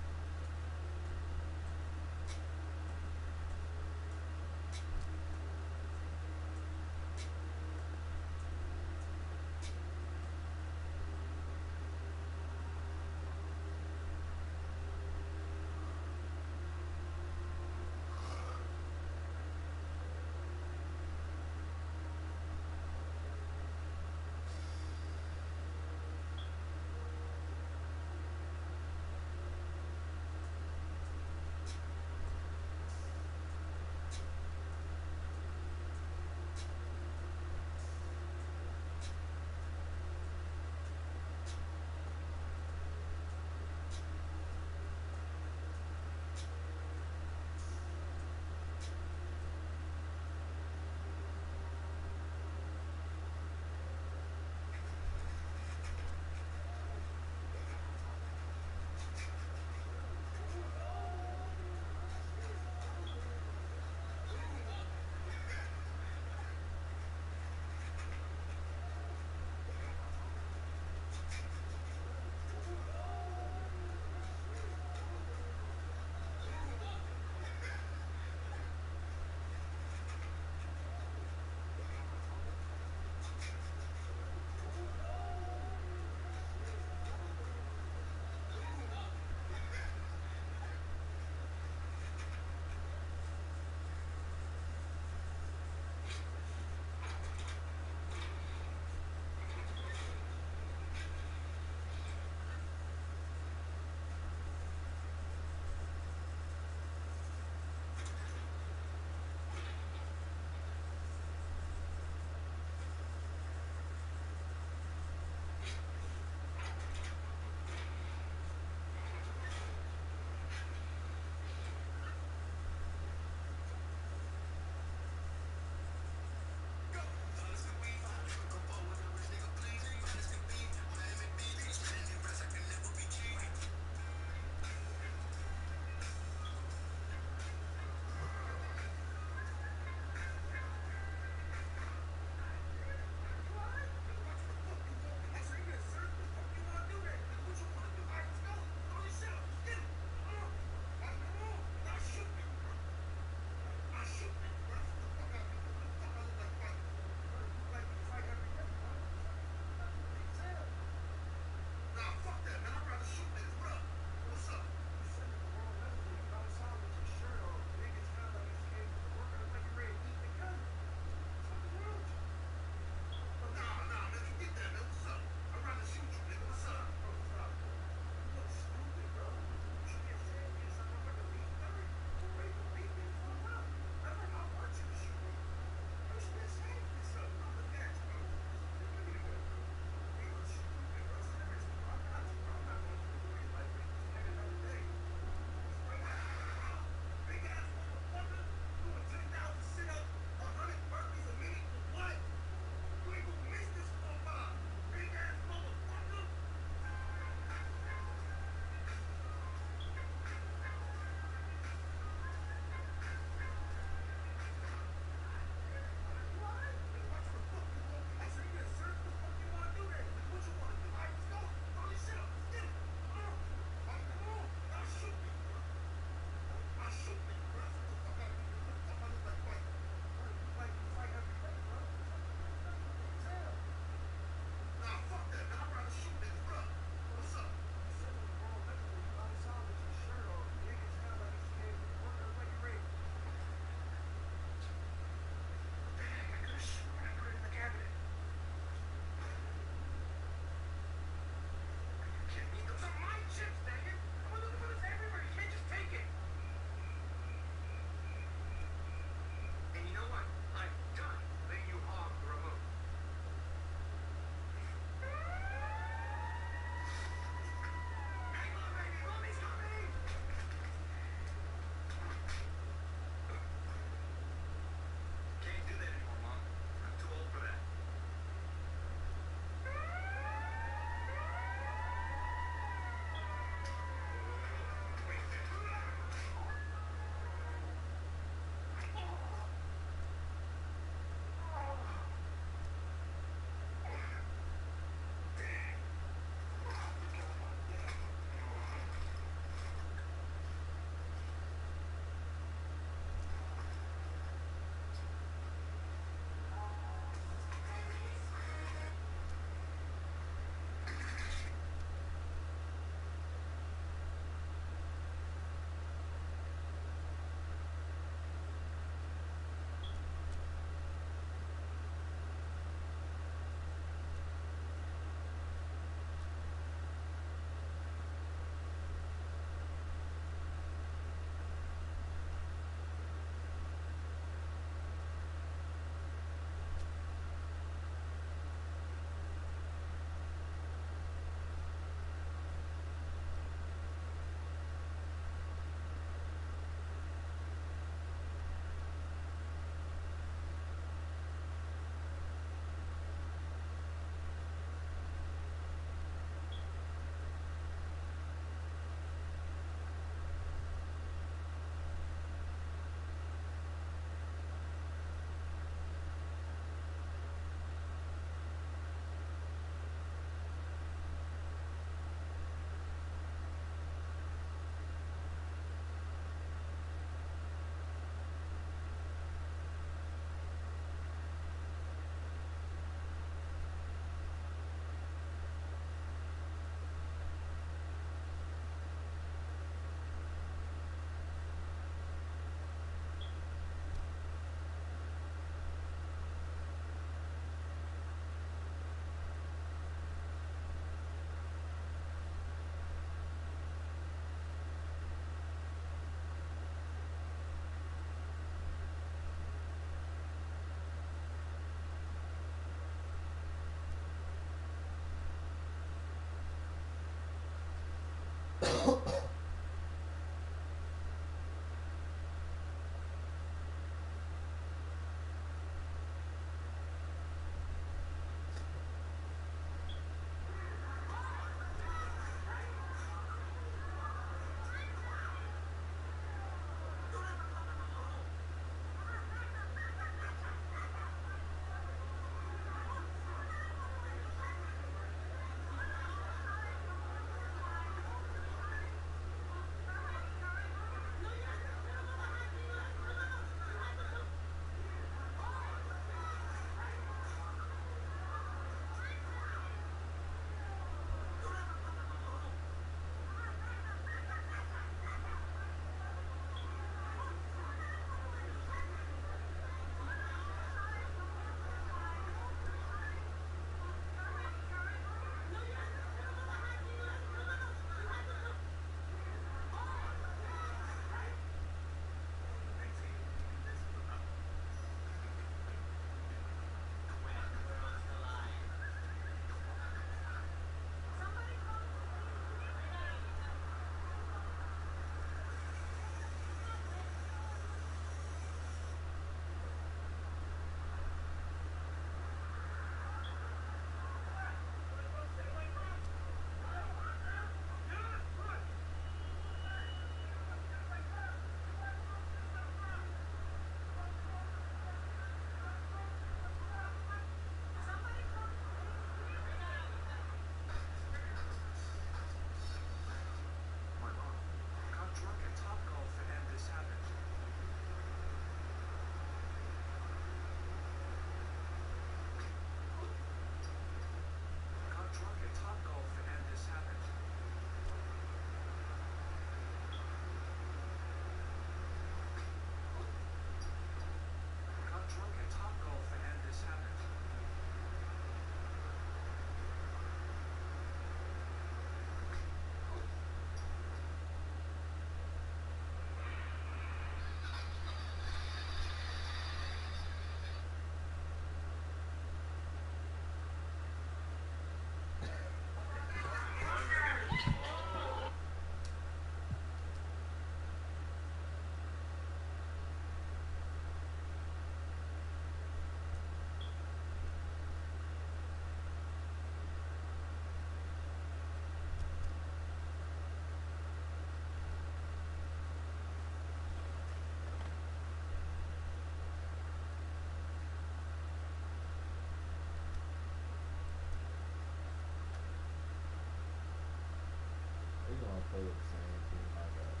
play with the same team like that.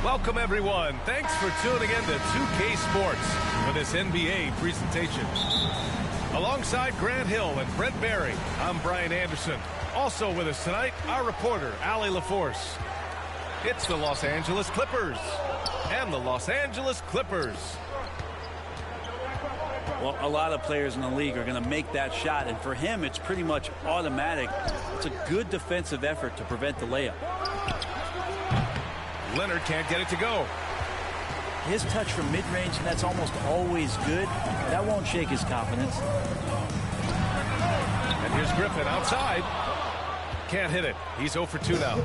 Welcome, everyone. Thanks for tuning in to 2K Sports for this NBA presentation. Alongside Grant Hill and Brent Barry, I'm Brian Anderson. Also with us tonight, our reporter, Allie LaForce. It's the Los Angeles Clippers and the Los Angeles Clippers. Well, a lot of players in the league are going to make that shot, and for him, it's pretty much automatic. It's a good defensive effort to prevent the layup. Leonard can't get it to go. His touch from mid-range, and that's almost always good. That won't shake his confidence. And here's Griffin outside. Can't hit it. He's 0 for 2 now.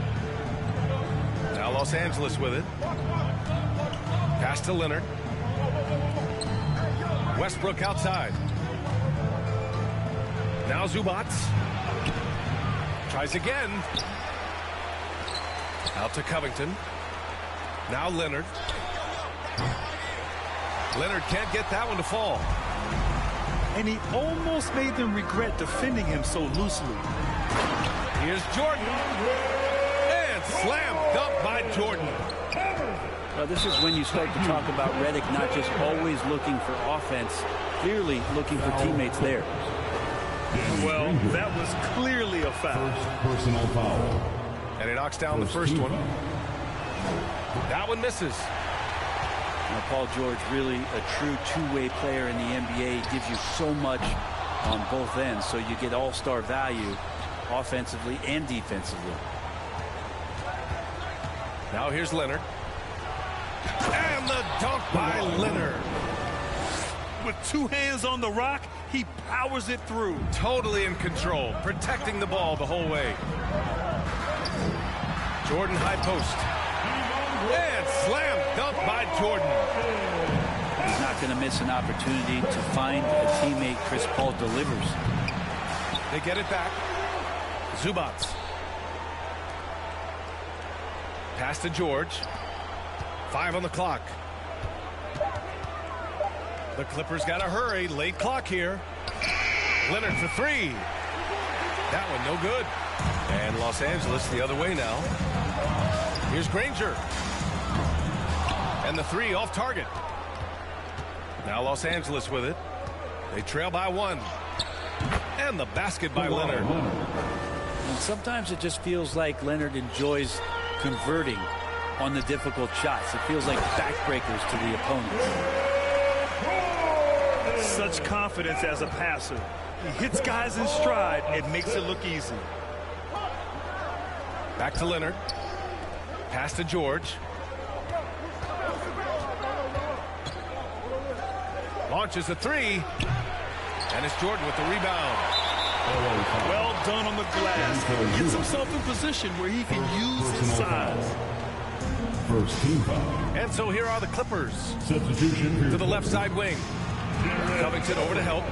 Now Los Angeles with it. Pass to Leonard. Westbrook outside. Now Zubac. Tries again. Out to Covington. Now Leonard. Leonard can't get that one to fall. And he almost made them regret defending him so loosely. Here's Jordan. And slam dunk by Jordan. Well, this is when you start to talk about Redick not just always looking for offense, clearly looking for teammates there. Well, that was clearly a foul. First personal foul. And he knocks down the first one. That one misses. Now, Paul George, really a true two-way player in the NBA. He gives you so much on both ends, so you get all-star value offensively and defensively. Now here's Leonard. And the dunk by Leonard. With two hands on the rock, he powers it through. Totally in control, protecting the ball the whole way. Jordan high post. And slam dunk by Jordan. He's not going to miss an opportunity to find a teammate. Chris Paul delivers. They get it back. Zubac. Pass to George. 5 on the clock. The Clippers got to hurry. Late clock here. Leonard for 3. That one no good. And Los Angeles the other way now. Here's Granger. And the 3 off target. Now Los Angeles with it. They trail by 1. And the basket by Leonard. And sometimes it just feels like Leonard enjoys converting on the difficult shots. It feels like backbreakers to the opponents. Such confidence as a passer. He hits guys in stride and makes it look easy. Back to Leonard. Pass to George. Launches a 3. And it's Jordan with the rebound. Well done on the glass. Gets himself in position where he can use his size. First team foul. And so here are the Clippers. Substitution. To the left side wing. Covington over to help.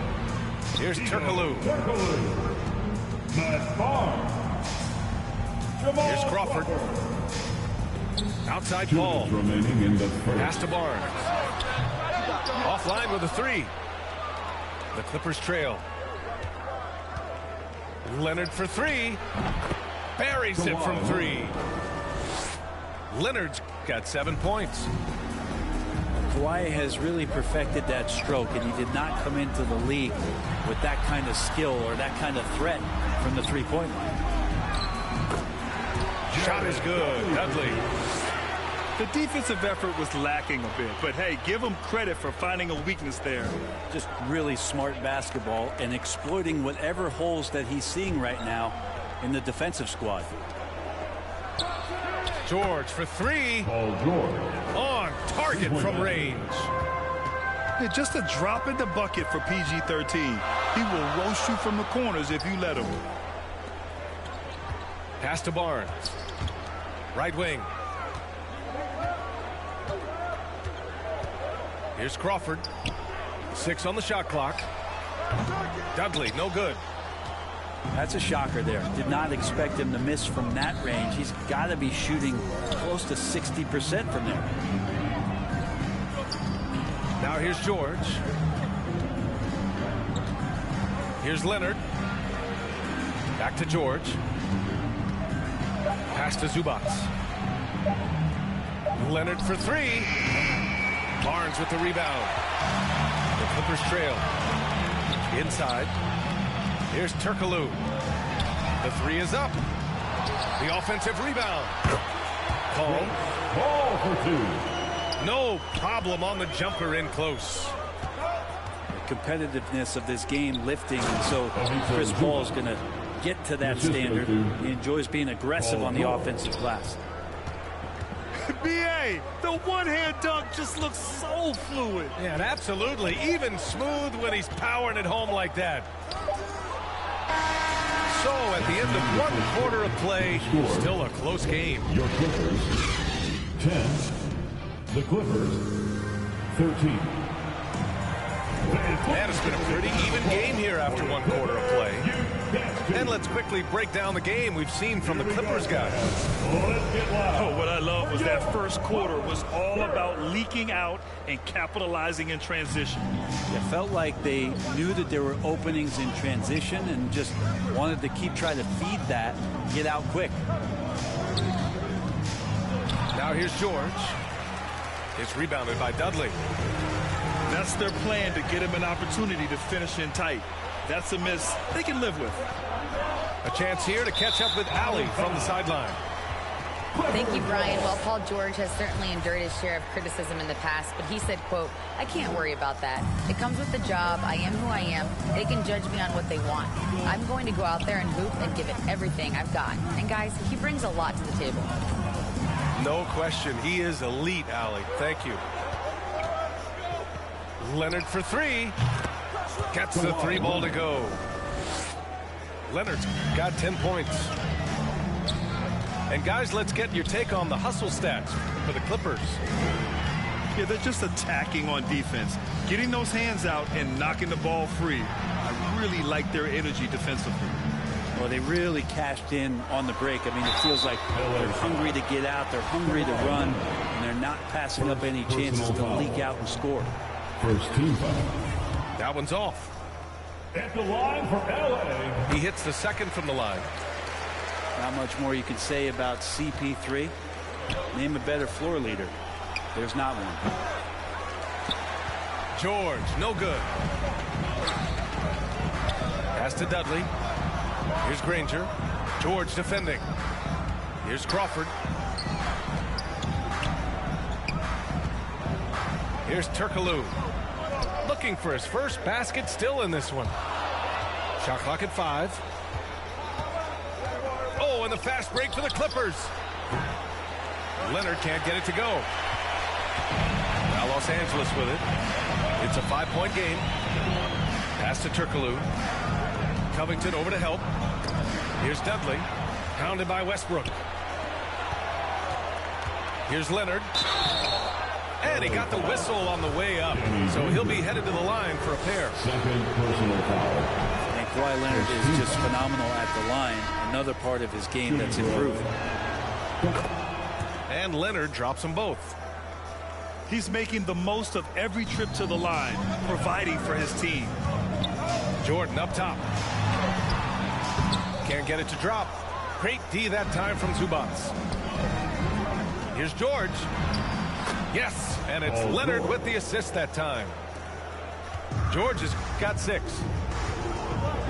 Here's Turkoglu. Here's Crawford. Outside Paul. Remaining in the first. Pass to Barnes. Offline with a 3. The Clippers trail. Leonard for 3. Buries it from 3. Leonard's got 7 points. Kawhi has really perfected that stroke, and he did not come into the league with that kind of skill or that kind of threat from the three-point line. Shot is good. Dudley. The defensive effort was lacking a bit, but hey, give him credit for finding a weakness there. Just really smart basketball and exploiting whatever holes that he's seeing right now in the defensive squad. George for 3. Paul George. On target from range. Yeah, just a drop in the bucket for PG-13. He will roast you from the corners if you let him. Pass to Barnes. Right wing. Here's Crawford. 6 on the shot clock. Dudley, no good. That's a shocker there. Did not expect him to miss from that range. He's got to be shooting close to 60% from there. Now here's George. Here's Leonard. Back to George. Pass to Zubac. Leonard for 3. Barnes with the rebound. The Clippers trail. Inside. Here's Turkoglu. The 3 is up. The offensive rebound. Call. Ball for 2. No problem on the jumper in close. The competitiveness of this game lifting, and so Chris Paul is going to get to that standard. He enjoys being aggressive on the offensive glass. B.A., the one-hand dunk just looks so fluid. Yeah, and absolutely. Even smooth when he's powering it home like that. So at the end of 1 quarter of play, still a close game. Your Clippers, 10. The Clippers, 13. And it's been a pretty even game here after 1 quarter of play. And let's quickly break down the game we've seen from the Clippers guys. Oh, what I love was that first quarter was all about leaking out and capitalizing in transition. It felt like they knew that there were openings in transition and just wanted to keep trying to feed that, get out quick. Now here's George. It's rebounded by Dudley. That's their plan, to get him an opportunity to finish in tight. That's a miss they can live with. A chance here to catch up with Allie from the sideline. Thank you, Brian. Well, Paul George has certainly endured his share of criticism in the past, but he said, quote, "I can't worry about that. It comes with the job. I am who I am. They can judge me on what they want. I'm going to go out there and hoop and give it everything I've got." And guys, he brings a lot to the table. No question. He is elite, Allie. Thank you. Leonard for three. Gets the 3 ball to go. Leonard's got 10 points. And guys, let's get your take on the hustle stats for the Clippers. Yeah, they're just attacking on defense, getting those hands out and knocking the ball free. I really like their energy defensively. Well, they really cashed in on the break. I mean, it feels like they're hungry to get out, they're hungry to run, and they're not passing up any chances to leak out and score. First team foul. That one's off. At the line for LA. He hits the second from the line. Not much more you can say about CP3. Name a better floor leader. There's not one. George, no good. Pass to Dudley. Here's Granger. George defending. Here's Crawford. Here's Turkoglu. Looking for his first basket, still in this one. Shot clock at 5. Oh, and the fast break for the Clippers. Leonard can't get it to go. Now Los Angeles with it. It's a 5-point game. Pass to Turkoglu. Covington over to help. Here's Dudley. Pounded by Westbrook. Here's Leonard. And he got the whistle on the way up. So he'll be headed to the line for a pair. Second personal foul. And Kawhi Leonard is just phenomenal at the line. Another part of his game that's improved. And Leonard drops them both. He's making the most of every trip to the line, providing for his team. Jordan up top. Can't get it to drop. Great D that time from Zubac. Here's George. Yes, and it's Leonard with the assist that time. George has got 6.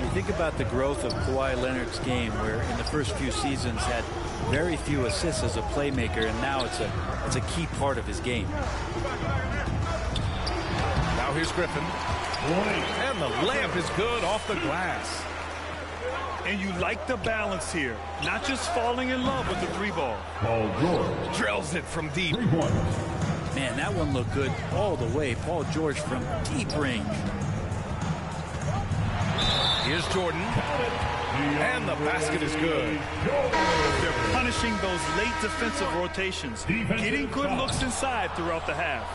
You think about the growth of Kawhi Leonard's game, where in the first few seasons had very few assists as a playmaker, and now it's a key part of his game. Now here's Griffin. And the layup is good off the glass. And you like the balance here, not just falling in love with the 3 ball. Paul George. Drills it from deep. 3 points. Man, that one looked good all the way. Paul George from deep range. Here's Jordan. And the basket is good. They're punishing those late defensive rotations, getting good looks inside throughout the half.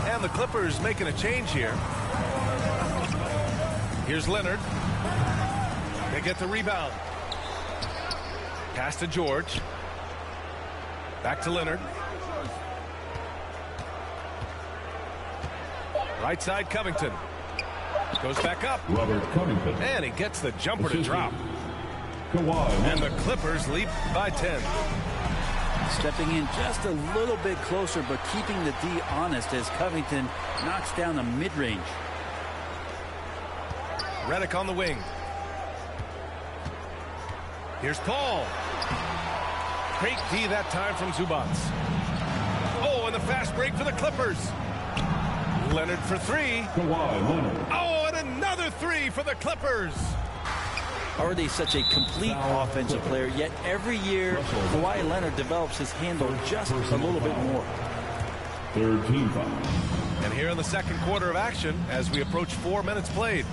And the Clippers making a change here. Here's Leonard. They get the rebound. Pass to George. Back to Leonard. Right side, Covington. Goes back up. Robert Covington. And he gets the jumper to drop. Kawhi. And the Clippers lead by 10. Stepping in just a little bit closer, but keeping the D honest as Covington knocks down a mid-range. Redick on the wing. Here's Paul. Great D that time from Zubac. Oh, and the fast break for the Clippers. Leonard for 3. Kawhi Leonard. Oh, and another 3 for the Clippers. Already such a complete offensive player, yet every year Kawhi Leonard develops his handle just a little bit more. Third team foul. And here in the second quarter of action, as we approach 4 minutes played.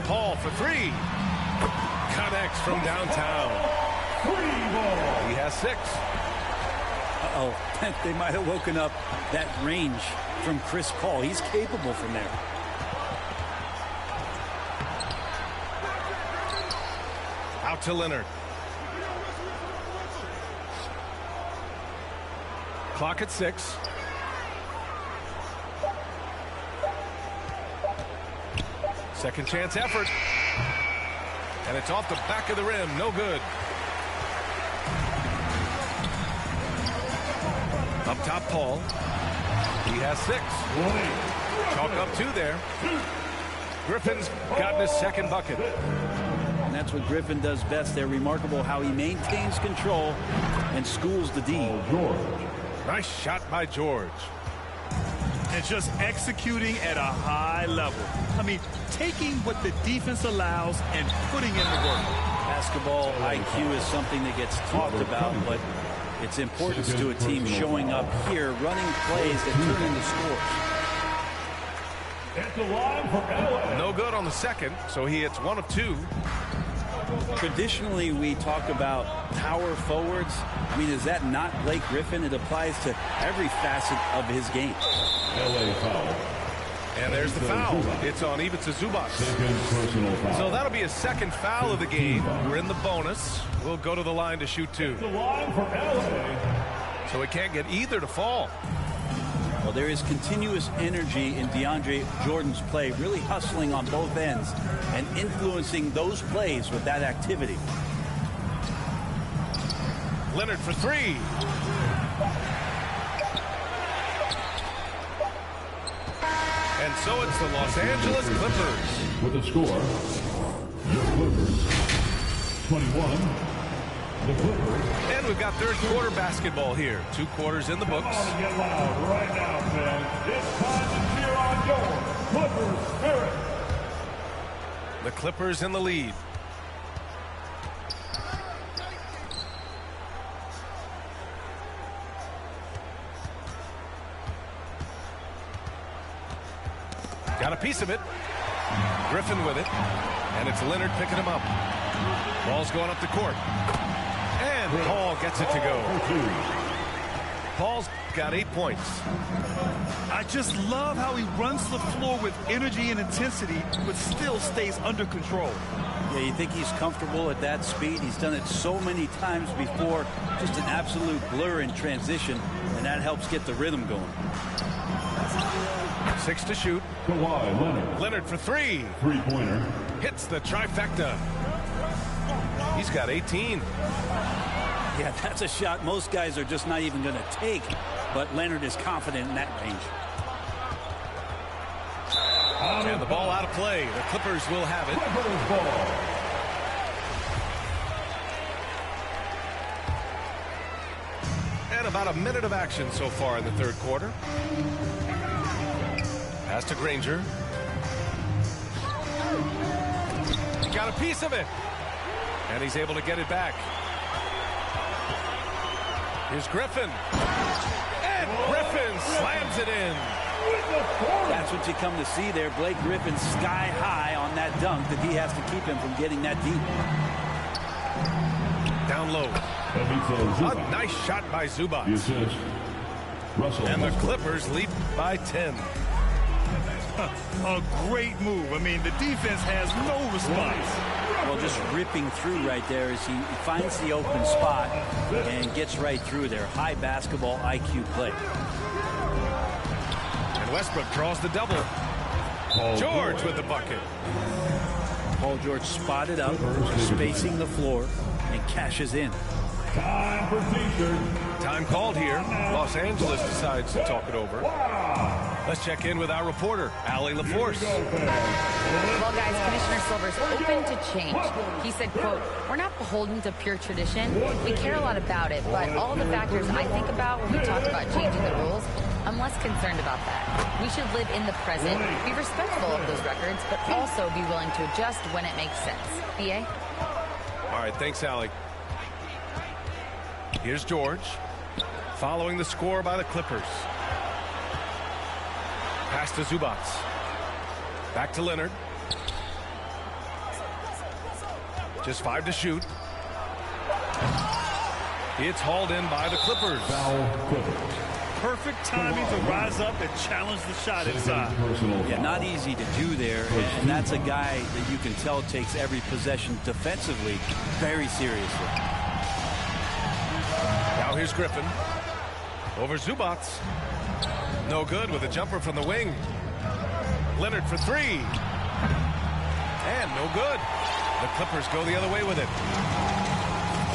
Paul for 3. Connects from downtown. He has 6. Uh-oh, they might have woken up that range from Chris Paul. He's capable from there. Out to Leonard. Clock at 6. Second chance effort. And it's off the back of the rim. No good. Up top, Paul. He has 6. Chalk up 2 there. Griffin's gotten his second bucket. And that's what Griffin does best. They're remarkable how he maintains control and schools the D. Nice shot by George. And just executing at a high level. I mean, taking what the defense allows and putting in the work. Basketball IQ is something that gets talked about, but its importance to a team showing up here, running plays that turn into scores. No good on the second, so he hits 1 of 2. Traditionally, we talk about power forwards. I mean, is that not Blake Griffin? It applies to every facet of his game. And there's the foul. It's on Ivica Zubac. So that'll be a second foul of the game. We're in the bonus. We'll go to the line to shoot 2. So we can't get either to fall. Well, there is continuous energy in DeAndre Jordan's play, really hustling on both ends and influencing those plays with that activity. Leonard for 3. And so it's the Los Angeles Clippers. With the score, the Clippers 21. The Clippers. And we've got third quarter basketball here. 2 quarters in the books. Get loud right now, fans. It's time to cheer on your Clippers spirit. The Clippers in the lead. Got a piece of it. Griffin with it. And it's Leonard picking him up. Ball's going up the court. And Paul gets it to go. Paul's got 8 points. I just love how he runs the floor with energy and intensity, but still stays under control. Yeah, you think he's comfortable at that speed? He's done it so many times before. Just an absolute blur in transition, and that helps get the rhythm going. 6 to shoot. Kawhi Leonard. Leonard for 3. Three-pointer. Hits the trifecta. He's got 18. Yeah, that's a shot most guys are just not even going to take, but Leonard is confident in that range. And the ball out of play. The Clippers will have it. Clippers ball. And about a minute of action so far in the third quarter. Pass to Granger. He got a piece of it. And he's able to get it back. Here's Griffin. And Griffin slams it in. That's what you come to see there. Blake Griffin sky high on that dunk that he has to keep him from getting that deep. Down low. A nice shot by Zubac. And the Clippers lead by 10. A great move. I mean, the defense has no response. Well, just ripping through right there as he finds the open spot and gets right through there. High basketball IQ play. And Westbrook draws the double. George with the bucket. Paul George spotted up, spacing the floor, and cashes in. Time for T-shirt. Time called here. Los Angeles decides to talk it over. Let's check in with our reporter, Allie LaForce. Well, guys, Commissioner Silver's open to change. He said, quote, "We're not beholden to pure tradition. We care a lot about it, but all the factors I think about when we talk about changing the rules, I'm less concerned about that. We should live in the present, be respectful of those records, but also be willing to adjust when it makes sense." EA? All right, thanks, Allie. Here's George, following the score by the Clippers. Pass to Zubac. Back to Leonard. Just 5 to shoot. It's hauled in by the Clippers. Perfect timing to rise up and challenge the shot inside. Yeah, not easy to do there, and that's a guy that you can tell takes every possession defensively very seriously. Now here's Griffin. Over Zubac. No good with a jumper from the wing. Leonard for 3. And no good. The Clippers go the other way with it.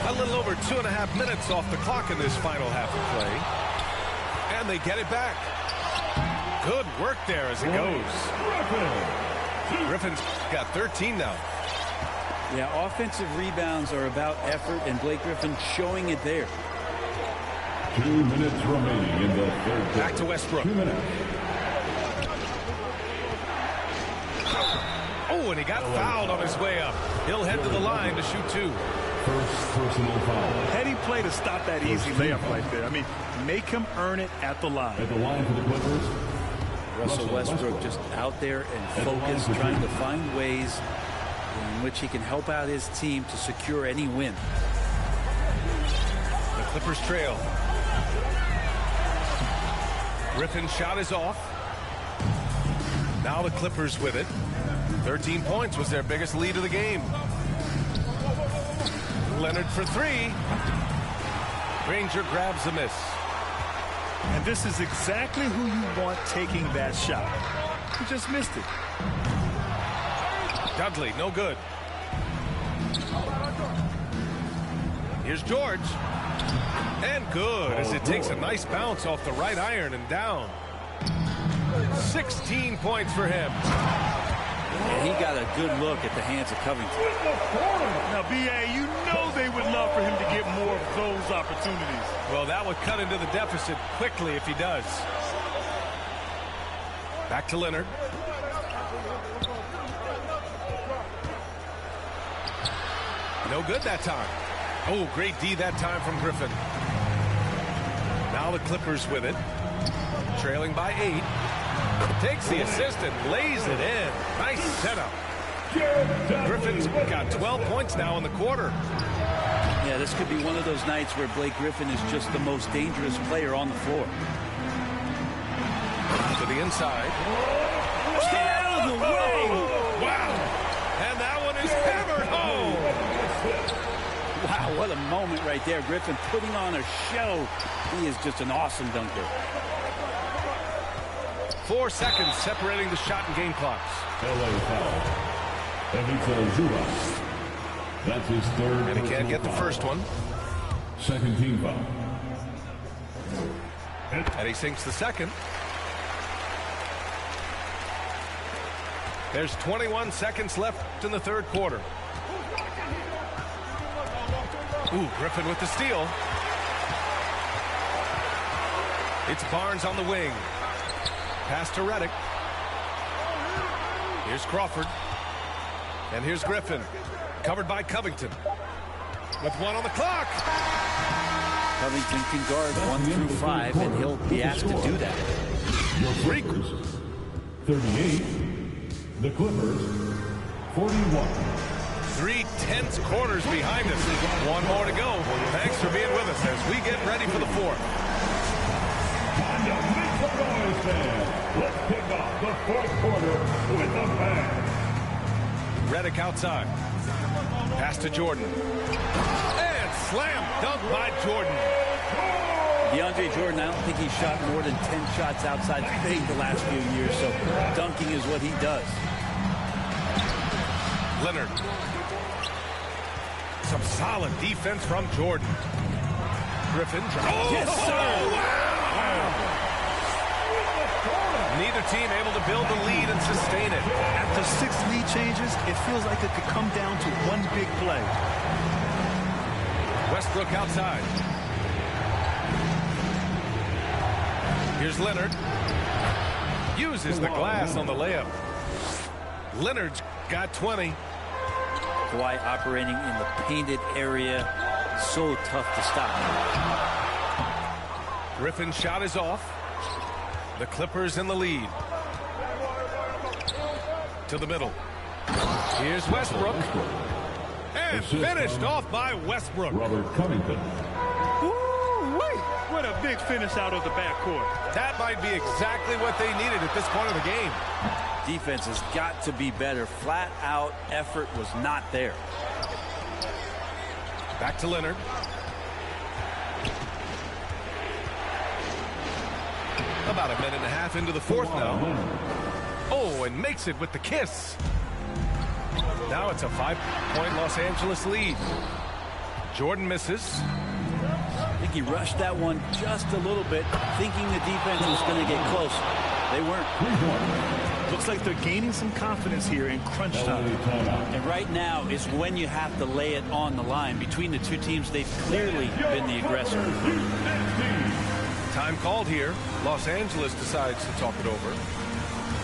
A little over 2.5 minutes off the clock in this final half of play. And they get it back. Good work there as it goes. Griffin's got 13 now. Yeah, offensive rebounds are about effort, and Blake Griffin showing it there. 2 minutes remaining in the third quarter. Back to Westbrook. 2 minutes. Oh, and he got fouled on his way up. He'll head to the line to shoot 2. First personal foul. Heady play to stop that easy layup right there. I mean, make him earn it at the line. At the line for the Clippers, Russell Westbrook just out there and focused, trying to find ways in which he can help out his team to secure any win. The Clippers trail. Griffin's shot is off. Now the Clippers with it. 13 points was their biggest lead of the game. Leonard for 3. Granger grabs the miss. And this is exactly who you want taking that shot. He just missed it. Dudley, no good. Here's George. And good as it takes a nice bounce off the right iron and down. 16 points for him. And he got a good look at the hands of Covington. Now, B.A., you know they would love for him to get more of those opportunities. Well, that would cut into the deficit quickly if he does. Back to Leonard. No good that time. Oh, great D that time from Griffin. Now the Clippers with it. Trailing by 8. Takes the assist and lays it in. Nice setup. Griffin's got 12 points now in the quarter. Yeah, this could be one of those nights where Blake Griffin is just the most dangerous player on the floor. To the inside. Get out of the way! Wow. And that one is hammered home. Wow, what a moment right there. Griffin putting on a show. He is just an awesome dunker. 4 seconds separating the shot and game clocks. LA foul. And he calls Zubac. That's his third. And he can't get the first one. Second team foul. And he sinks the second. There's 21 seconds left in the third quarter. Ooh, Griffin with the steal. It's Barnes on the wing. Pass to Redick. Here's Crawford. And here's Griffin. Covered by Covington. With 1 on the clock. Covington can guard 1 through 5, and he'll be asked to do that. Your Clippers, 38. The Clippers, 41. 3 tense quarters behind us. 1 more to go. Thanks for being with us as we get ready for the 4th. Time to make some noise, fans. Let's kick off the fourth quarter with a bang. Redick outside. Pass to Jordan. And slam dunk by Jordan. DeAndre Jordan, I don't think he's shot more than 10 shots outside the paint the last few years, so dunking is what he does. Leonard. Some solid defense from Jordan. Griffin. Oh, yes, sir! Wow. Neither team able to build the lead and sustain it. After 6 lead changes, it feels like it could come down to one big play. Westbrook outside. Here's Leonard. Uses the glass on the layup. Leonard's got 20. Kawhi operating in the painted area. So tough to stop. Griffin's shot is off. The Clippers in the lead. To the middle. Here's Westbrook. And finished off by Westbrook. Robert Covington. Woo-wee. What a big finish out of the backcourt. That might be exactly what they needed at this point of the game. Defense has got to be better. Flat out effort was not there. Back to Leonard. About a minute and a half into the fourth now. Oh, and makes it with the kiss. Now it's a 5-point Los Angeles lead. Jordan misses. I think he rushed that one just a little bit, thinking the defense was going to get close. They weren't. Looks like they're gaining some confidence here in crunch time. And right now is when you have to lay it on the line. Between the two teams, they've clearly been the aggressor. Time called here. Los Angeles decides to talk it over.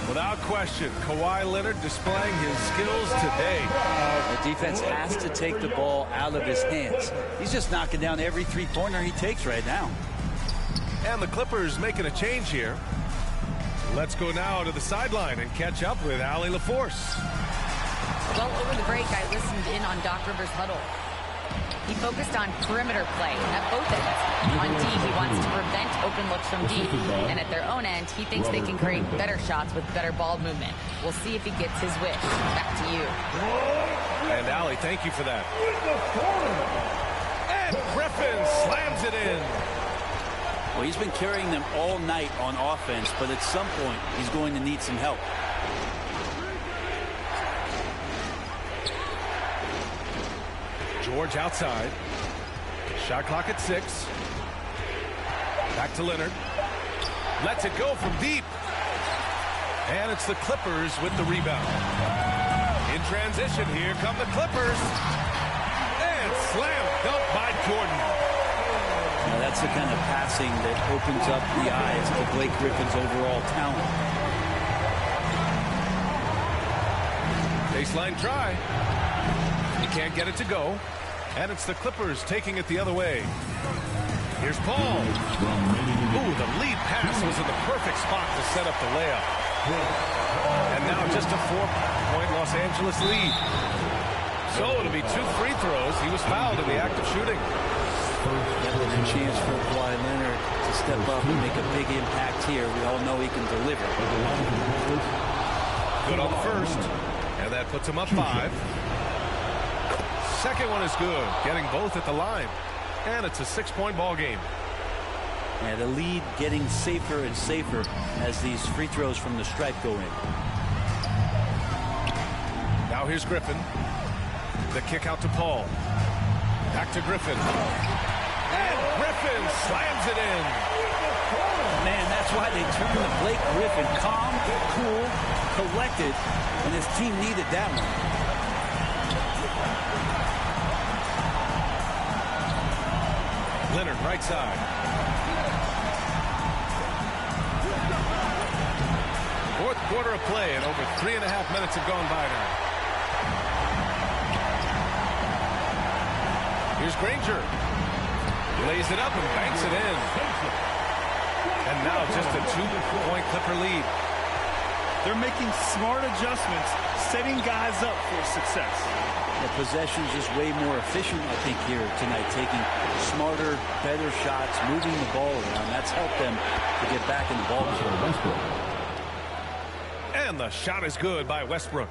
Without question, Kawhi Leonard displaying his skills today. The defense has to take the ball out of his hands. He's just knocking down every three-pointer he takes right now. And the Clippers making a change here. Let's go now to the sideline and catch up with Allie LaForce. Well, over the break, I listened in on Doc Rivers' huddle. He focused on perimeter play at both ends. On D, he wants to prevent open looks from D. And at their own end, he thinks they can create better shots with better ball movement. We'll see if he gets his wish. Back to you. And Allie, thank you for that. And Griffin slams it in. Well, he's been carrying them all night on offense, but at some point, he's going to need some help. George outside. Shot clock at 6. Back to Leonard. Lets it go from deep. And it's the Clippers with the rebound. In transition, here come the Clippers. And slam dunk by Jordan. Now that's the kind of passing that opens up the eyes to Blake Griffin's overall talent. Baseline try. He can't get it to go. And it's the Clippers taking it the other way. Here's Paul. Ooh, the lead pass was in the perfect spot to set up the layup. And now just a 4-point Los Angeles lead. So it'll be 2 free throws. He was fouled in the act of shooting. A chance for Kawhi Leonard to step up and make a big impact here. We all know he can deliver. Good on the first. And that puts him up 5. Second one is good, getting both at the line. And it's a 6-point ball game. And the lead getting safer and safer as these free throws from the stripe go in. Now here's Griffin. The kick out to Paul. Back to Griffin. And Griffin slams it in. Man, that's why they turned to Blake Griffin. Calm, cool, collected, and his team needed that one. Leonard, right side. Fourth quarter of play, and over 3.5 minutes have gone by now. Here's Granger. Lays it up and banks it in. And now just a 2-point Clipper lead. They're making smart adjustments, setting guys up for success. The possession's just way more efficient, I think, here tonight. Taking smarter, better shots, moving the ball around. That's helped them to get back in the ball game. And the shot is good by Westbrook.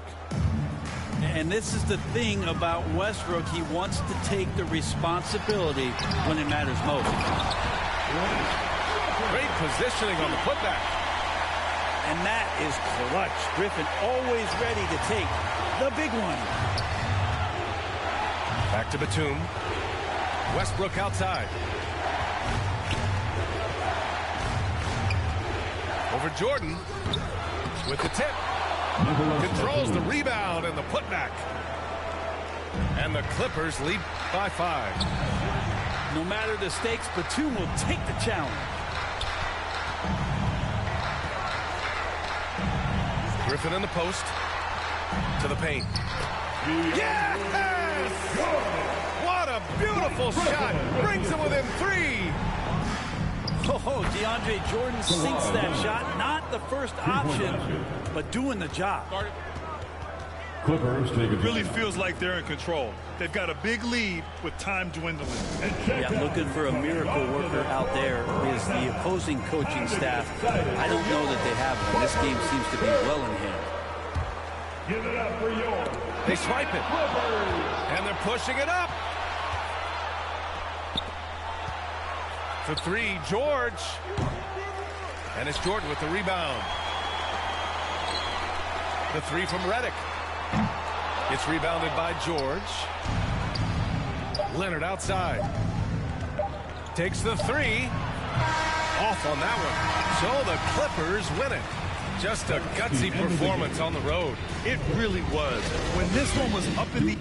And this is the thing about Westbrook. He wants to take the responsibility when it matters most. Great positioning on the putback. And that is clutch. Griffin always ready to take the big one. Back to Batum. Westbrook outside. Over Jordan with the tip. Controls the rebound and the putback. And the Clippers lead by 5. No matter the stakes, Batum will take the challenge. Griffin in the post. To the paint. Yes! What a beautiful shot. Brings him within 3. Oh, DeAndre Jordan sinks that shot. Not the first option, but doing the job. Clippers take It really feels like they're in control. They've got a big lead with time dwindling. Yeah, looking for a miracle worker out there is the opposing coaching staff. I don't know that they have one. This game seems to be well in hand. Give it up for yours. They swipe it. And they're pushing it up. For three, George. And it's Jordan with the rebound. The three from Redick. It's rebounded by George. Leonard outside. Takes the three. Off on that one. So the Clippers win it. Just a gutsy performance on the road. It really was. When this one was up in the...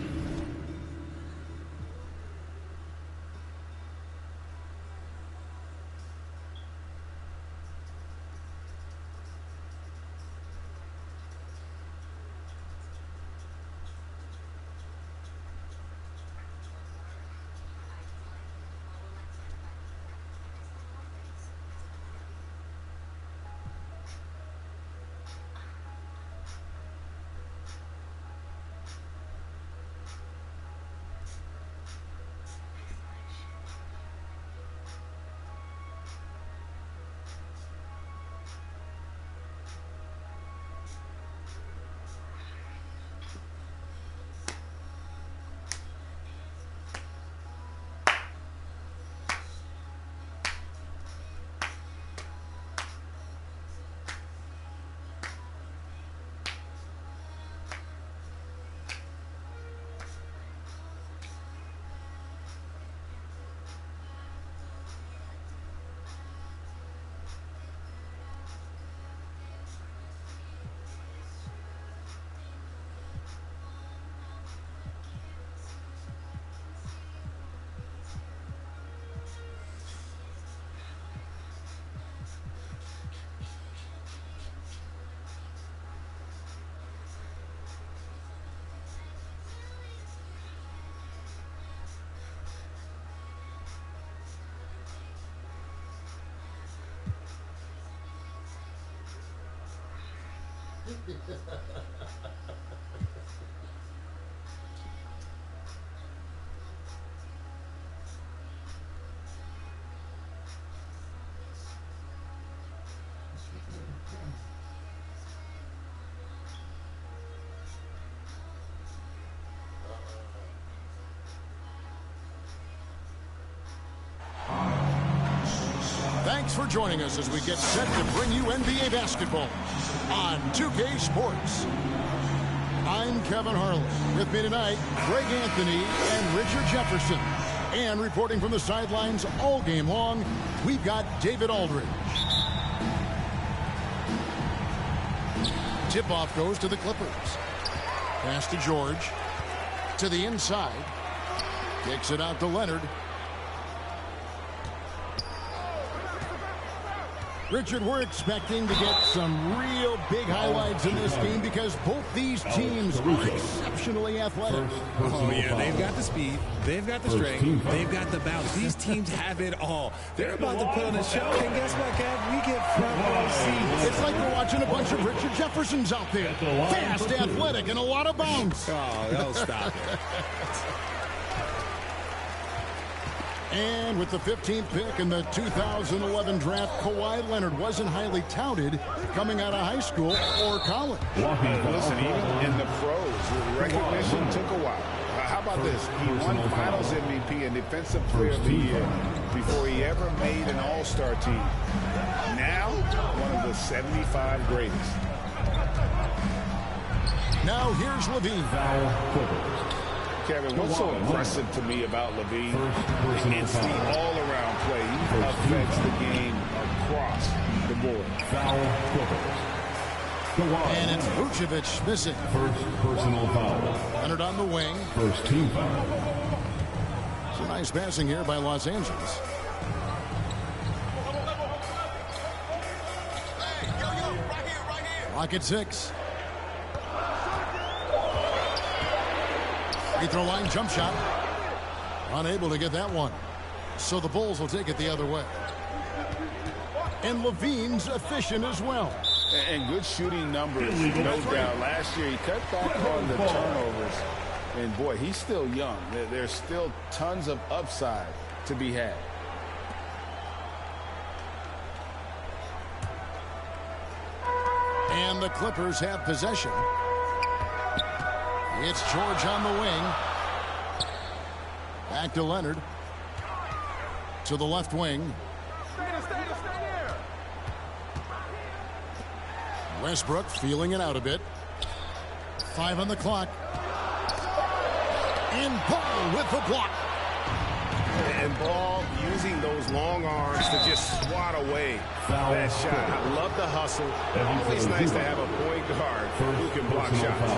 Thanks for joining us as we get set to bring you NBA basketball on 2K Sports. I'm Kevin Harlan. With me tonight, Greg Anthony and Richard Jefferson. And reporting from the sidelines all game long, we've got David Aldridge. Tip-off goes to the Clippers. Pass to George. To the inside. Kicks it out to Leonard. Richard, we're expecting to get some real big highlights in this game because both these teams are exceptionally athletic. Oh, yeah, they've got the speed, they've got the strength, they've got the balance. These teams have it all. They're about to put on a show, and guess what, Kev? We get front row seats. It's like we're watching a bunch of Richard Jeffersons out there. Fast, athletic, and a lot of bounce. Oh, don't stop it. And with the 15th pick in the 2011 draft, Kawhi Leonard wasn't highly touted coming out of high school or college. Listen, even in the pros, the recognition took a while. How about this? He won Finals MVP and Defensive Player of the Year before he ever made an All-Star team. Now, one of the 75 greatest. Now here's Levine. Kevin, what's so impressive to me about Levine? It's the all-around play. He affects the game across the board. And it's Vucevic missing. First personal foul. Leonard on the wing. First team foul. Some nice passing here by Los Angeles. Clock at 6. Free throw line jump shot. Unable to get that one. So the Bulls will take it the other way. And Levine's efficient as well. And good shooting numbers, no doubt. Last year, he cut back on the turnovers. And, boy, he's still young. There's still tons of upside to be had. And the Clippers have possession. It's George on the wing. Back to Leonard. To the left wing. Westbrook feeling it out a bit. 5 on the clock. And Ball with the block. And Ball using those long arms to just swat away that shot. I love the hustle. Always nice to have a point guard who can block shots.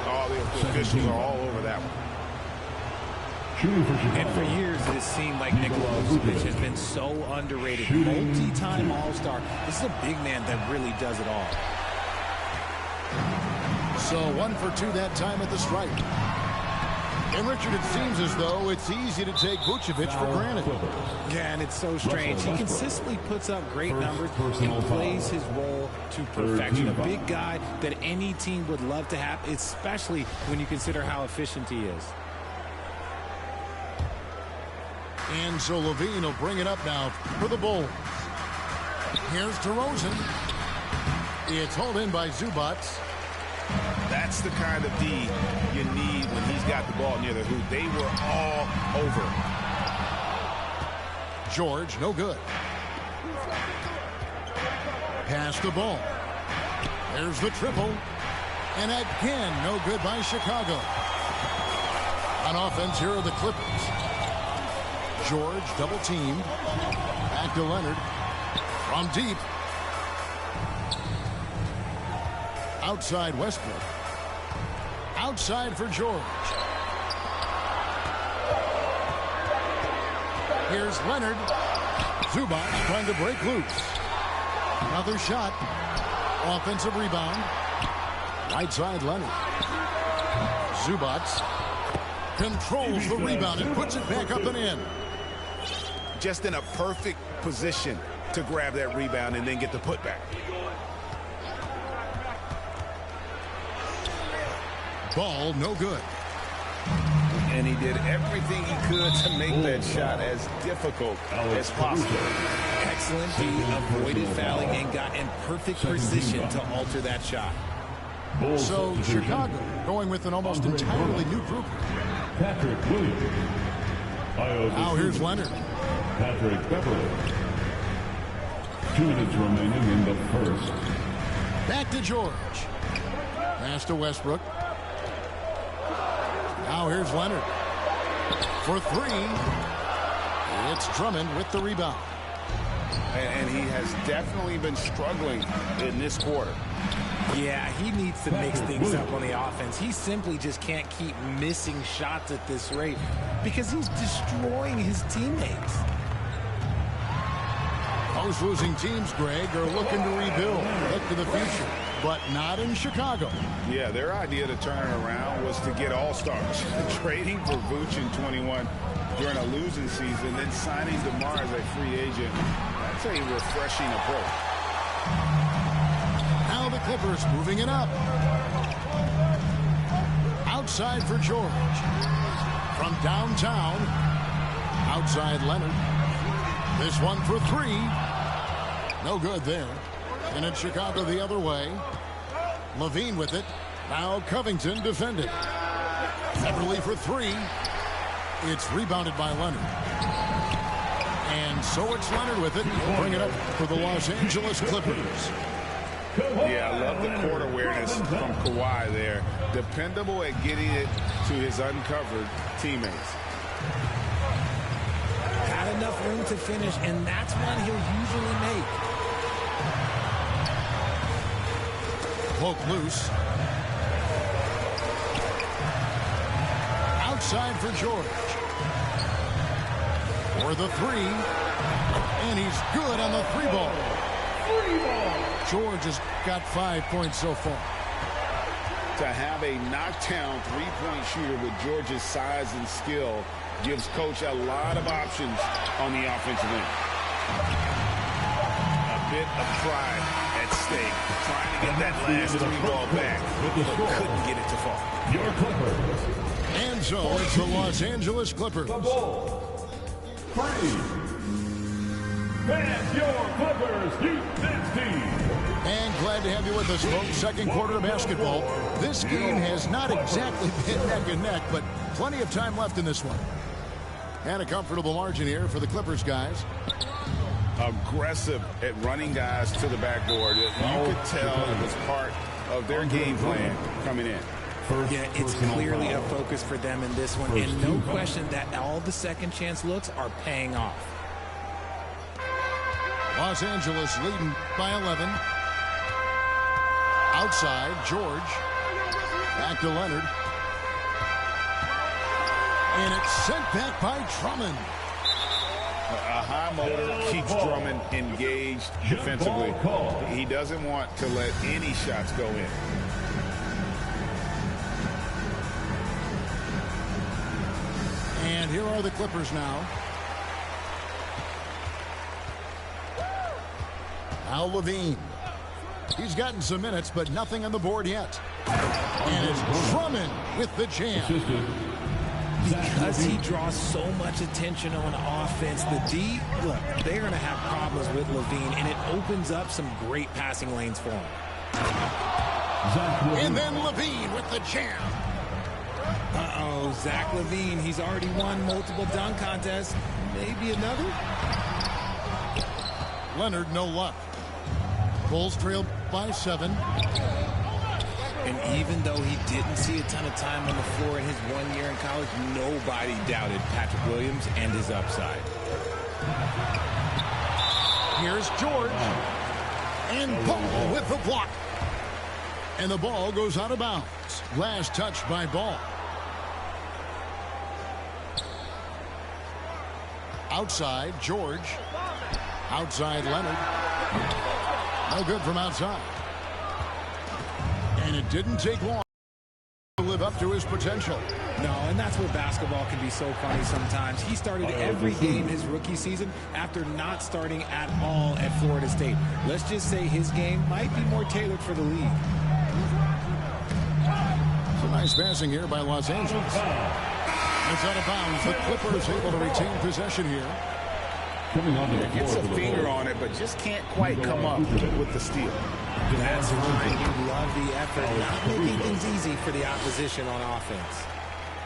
All the officials are all over that one. And for years, it has seemed like Nikola Vucevic has been so underrated. Multi-time All-Star. This is a big man that really does it all. So 1 for 2 that time at the stripe. And, Richard, it seems as though it's easy to take Vucevic for granted. Yeah, and it's so strange. He consistently puts up great numbers and plays his role to perfection. A big guy that any team would love to have, especially when you consider how efficient he is. And so Levine will bring it up now for the Bulls. Here's DeRozan. It's hauled in by Zubac. That's the kind of D you need when he's got the ball near the hoop. They were all over. George, no good. Pass the ball. There's the triple. And again, no good by Chicago. On offense, here are the Clippers. George double teamed. Back to Leonard. From deep. Outside Westbrook. Outside for George. Here's Leonard. Zubac trying to break loose. Another shot. Offensive rebound. Right side Leonard. Zubac controls the rebound and puts it back up and in. Just in a perfect position to grab that rebound and then get the putback. Ball, no good. And he did everything he could to make that shot as difficult as possible. Excellent D, avoided fouling and got in perfect position to alter that shot. So Chicago going with an almost entirely new group. Patrick Williams. Now here's Leonard. Patrick Beverly. 2 minutes remaining in the first. Back to George. Pass to Westbrook. Now here's Leonard. For 3. It's Drummond with the rebound. And he has definitely been struggling in this quarter. Yeah, he needs to mix things up on the offense. He simply just can't keep missing shots at this rate because he's destroying his teammates. Most losing teams, Greg, are looking to rebuild, look to the future, but not in Chicago. Yeah, their idea to turn it around was to get all-stars. Trading for Vooch in 21 during a losing season, then signing DeMar as a free agent. That's a refreshing approach. Now the Clippers moving it up. Outside for George. From downtown. Outside Leonard. This one for 3. No good there. And it's Chicago the other way. Levine with it. Now Covington defended. Beverly for 3. It's rebounded by Leonard. And so it's Leonard with it. He'll bring it up for the Los Angeles Clippers. Yeah, I love the court awareness from Kawhi there. Dependable at getting it to his uncovered teammates. Had enough room to finish, and that's one he'll usually make. Poke loose. Outside for George. For the 3. And he's good on the 3-ball. George has got 5 points so far. To have a knockdown three-point shooter with George's size and skill gives Coach a lot of options on the offensive end. A bit of pride at at stake, trying to get that last three-ball back, but couldn't get it to fall. Your Clippers. And so it's the Los Angeles Clippers. The Bulls. 3. And your Clippers defense team. And glad to have you with us, folks. Second quarter of basketball. This game has not exactly been neck and neck, but plenty of time left in this one. And a comfortable margin here for the Clippers guys. Aggressive at running guys to the backboard. You could tell it was part of their game plan coming in. Yeah, it's clearly a focus for them in this one, and no question that all the second chance looks are paying off. Los Angeles leading by 11. Outside, George. Back to Leonard. And it's sent back by Drummond. A high motor keeps Drummond engaged defensively. He doesn't want to let any shots go in. And here are the Clippers now. Al Levine. He's gotten some minutes, but nothing on the board yet. And it's Drummond with the jam. Because he draws so much attention on offense, the D, look, they're going to have problems with Levine, and it opens up some great passing lanes for him. And then Levine with the jam. Uh-oh, Zach Levine, he's already won multiple dunk contests. Maybe another? Leonard, no luck. Bulls trail by 7. And even though he didn't see a ton of time on the floor in his 1 year in college, nobody doubted Patrick Williams and his upside. Here's George. And Ball with the block. And the ball goes out of bounds. Last touch by Ball. Outside, George. Outside, Leonard. No good from outside. And it didn't take long to live up to his potential. No, and that's where basketball can be so funny sometimes. He started every game his rookie season after not starting at all at Florida State. Let's just say his game might be more tailored for the league. Some nice passing here by Los Angeles. It's out of bounds. The Clippers able to retain possession here. Gets a finger on it, but just can't quite come up with the steal. That's fine. You love the effort, not making things easy for the opposition on offense.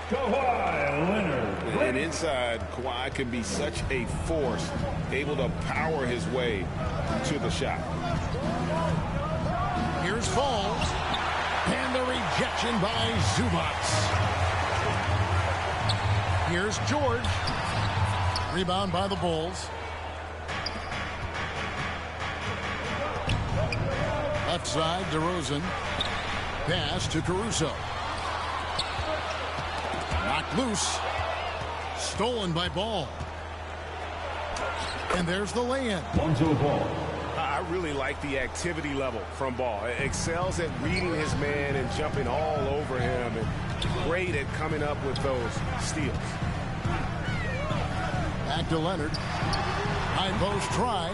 Kawhi Leonard. And inside, Kawhi can be such a force, able to power his way to the shot. Here's Falls. And the rejection by Zubac. Here's George. Rebound by the Bulls. Left side, DeRozan. Pass to Caruso. Knocked loose. Stolen by Ball. And there's the lay-in. Lonzo Ball. I really like the activity level from Ball. Excels at reading his man and jumping all over him, and great at coming up with those steals. Back to Leonard. High post try.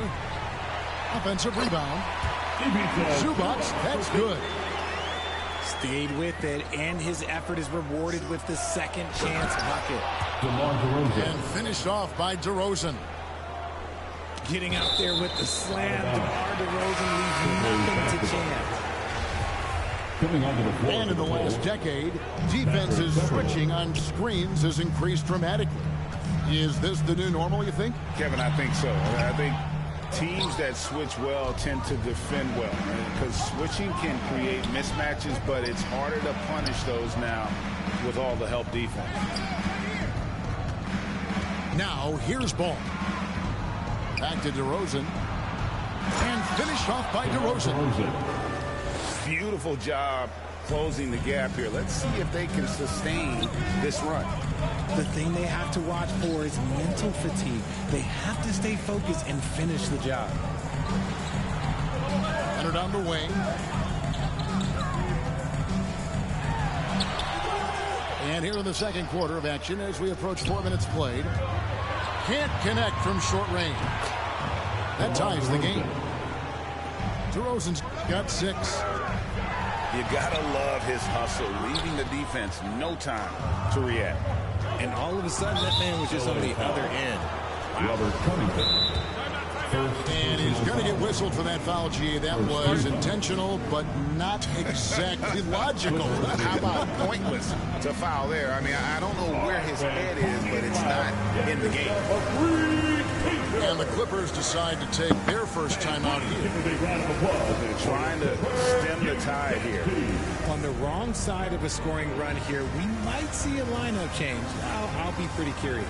Offensive rebound. Zubac, that's good. Stayed with it, and his effort is rewarded with the second chance bucket. And finished off by DeRozan. Getting out there with the slam, DeMar DeRozan leaves nothing to chance. And in the last decade, defenses switching on screens has increased dramatically. Is this the new normal, you think? Kevin, I think so. I think teams that switch well tend to defend well, because switching can create mismatches, but it's harder to punish those now with all the help defense. Now, here's Ball. Back to DeRozan. And finished off by DeRozan. Beautiful job closing the gap here. Let's see if they can sustain this run. The thing they have to watch for is mental fatigue. They have to stay focused and finish the job. Leonard on the wing. And here in the second quarter of action as we approach 4 minutes played. Can't connect from short range. That ties the game. DeRozan's got 6. You gotta love his hustle, leaving the defense no time to react. And all of a sudden, that man was just on the other end. Robert Covington. And he's going to get whistled for that foul, G. That was intentional, but not exactly logical. How about pointless to foul there? I mean, I don't know where his head is, but it's not in the game. And the Clippers decide to take their first timeout here. Trying to stem the tide here. On the wrong side of a scoring run here, we might see a lineup change. I'll be pretty curious.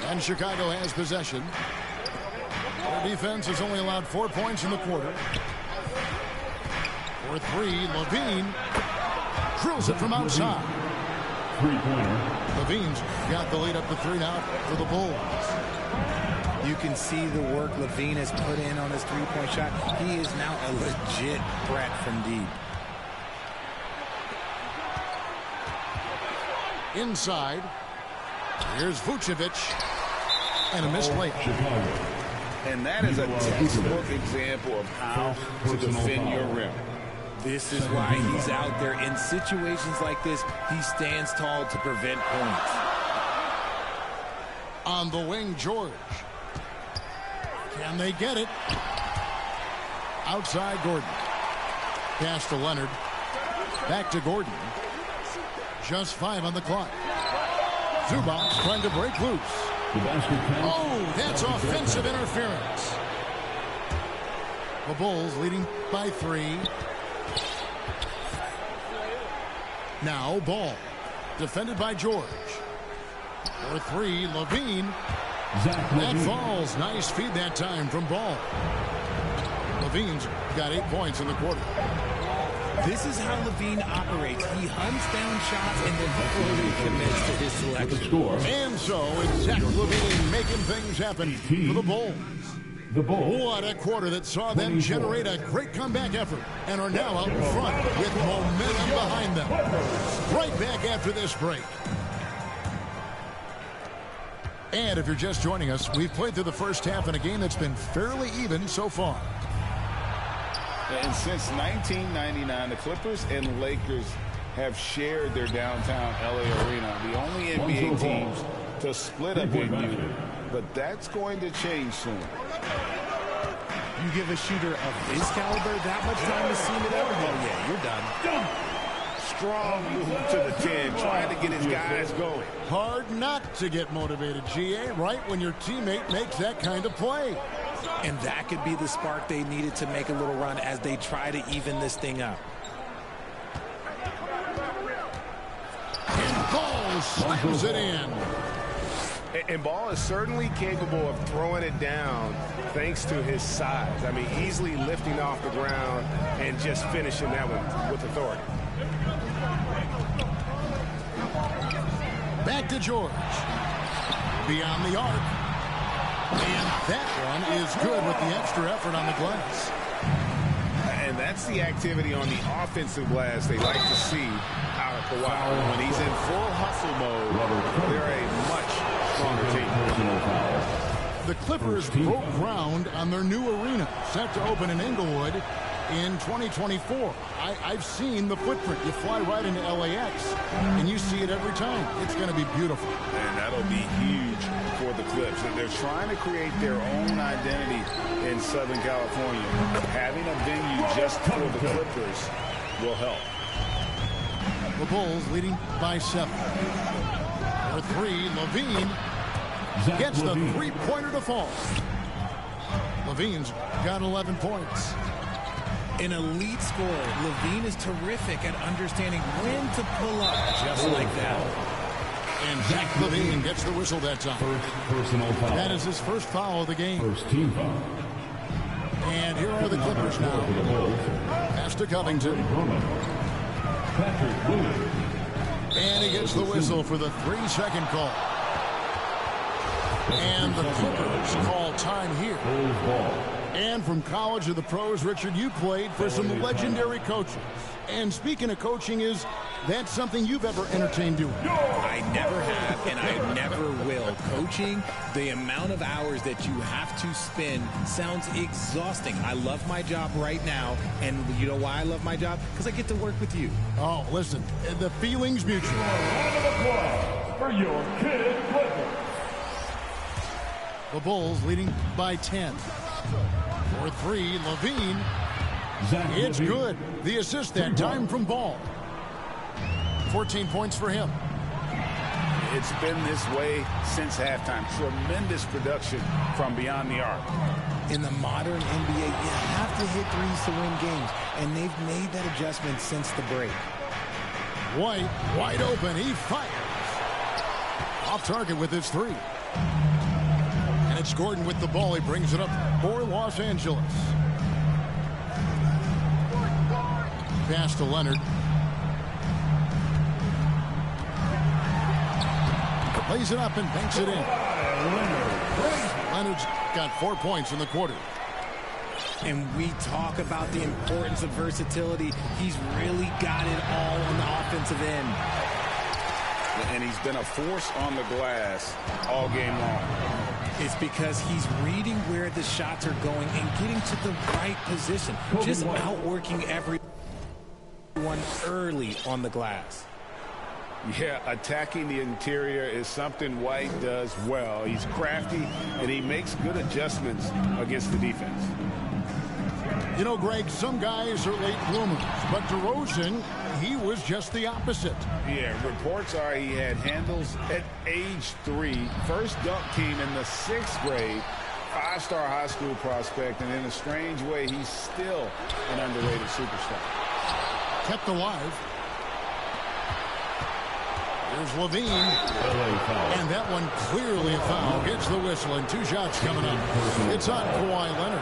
And Chicago has possession. Their defense has only allowed 4 points in the quarter. For 3, Levine drills it from outside. Levine's got the lead up to 3 now for the Bulls. You can see the work Levine has put in on his three-point shot. He is now a legit threat from deep. Inside, here's Vucevic, and a missed layup. And that is a textbook example of how to defend your rim. This is why he's out there. In situations like this, he stands tall to prevent points. On the wing, George. Can they get it? Outside, Gordon. Pass to Leonard. Back to Gordon. Just 5 on the clock. Zubac trying to break loose. Oh, that's offensive interference. The Bulls leading by 3. Now Ball. Defended by George. For 3, Levine. That falls. Nice feed that time from Ball. Levine's got 8 points in the quarter. This is how Levine operates. He hunts down shots and then fully commits to his selection. And so it's Zach Levine making things happen for the Bulls. What a quarter that saw them generate a great comeback effort and are now out in front with momentum behind them. Right back after this break. And if you're just joining us, we've played through the first half in a game that's been fairly even so far. And since 1999, the Clippers and Lakers have shared their downtown LA arena, the only NBA teams to split a venue, but that's going to change soon. You give a shooter of his caliber that much time to seam it out, oh yeah, you're done. Strong move to the 10, trying to get his guys going. Hard not to get motivated, GA, right when your teammate makes that kind of play. And that could be the spark they needed to make a little run as they try to even this thing up. And Ball slams it in. And Ball is certainly capable of throwing it down thanks to his size. I mean, easily lifting off the ground and just finishing that one with authority. Back to George. Beyond the arc. And that one is good with the extra effort on the glass. And that's the activity on the offensive glass they like to see out of Kawhi. When he's in full hustle mode, they're a much stronger team. The Clippers broke ground on their new arena, set to open in Inglewood in 2024. I've seen the footprint. You fly right into LAX, and you see it every time. It's going to be beautiful. And that'll be huge for the Clips. And they're trying to create their own identity in Southern California. Having a venue just for the Clippers will help. The Bulls leading by 7. For 3, Levine gets the three-pointer to fall. Levine's got 11 points. An elite scorer, Levine is terrific at understanding when to pull up just like that. And Zach Levine gets the whistle that time. Personal foul. That is his first foul of the game. First team foul. And here are the Clippers now. Pass to Covington. Patrick Williams. And he gets the whistle for the 3-second call. And the Clippers call time here. And from college to the pros, Richard, you played for some legendary coaches. And speaking of coaching, is that something you've ever entertained doing? I never have, and I never will. Coaching, the amount of hours that you have to spend sounds exhausting. I love my job right now, and you know why I love my job? Because I get to work with you. Oh, listen, the feeling's mutual. Round of applause for your kid Clippers. The Bulls leading by 10. For 3, Levine. It's good. The assist that time from Ball. 14 points for him. It's been this way since halftime. Tremendous production from beyond the arc. In the modern NBA, you have to hit threes to win games, and they've made that adjustment since the break. White, wide open. He fires. Off target with his 3. And it's Gordon with the ball. He brings it up for Los Angeles. Pass to Leonard. Plays it up and banks it in. Leonard's got 4 points in the quarter. And we talk about the importance of versatility. He's really got it all on the offensive end. And he's been a force on the glass all game long. It's because he's reading where the shots are going and getting to the right position. Just outworking everyone early on the glass. Yeah, attacking the interior is something White does well. He's crafty, and he makes good adjustments against the defense. You know, Greg, some guys are late bloomers, but DeRozan, he was just the opposite. Yeah, reports are he had handles at age 3. First dunk team in the 6th grade. 5-star high school prospect, and in a strange way, he's still an underrated superstar. Kept alive. Here's Levine. And that one clearly a foul. Gets the whistle, and 2 shots coming up. It's on Kawhi Leonard.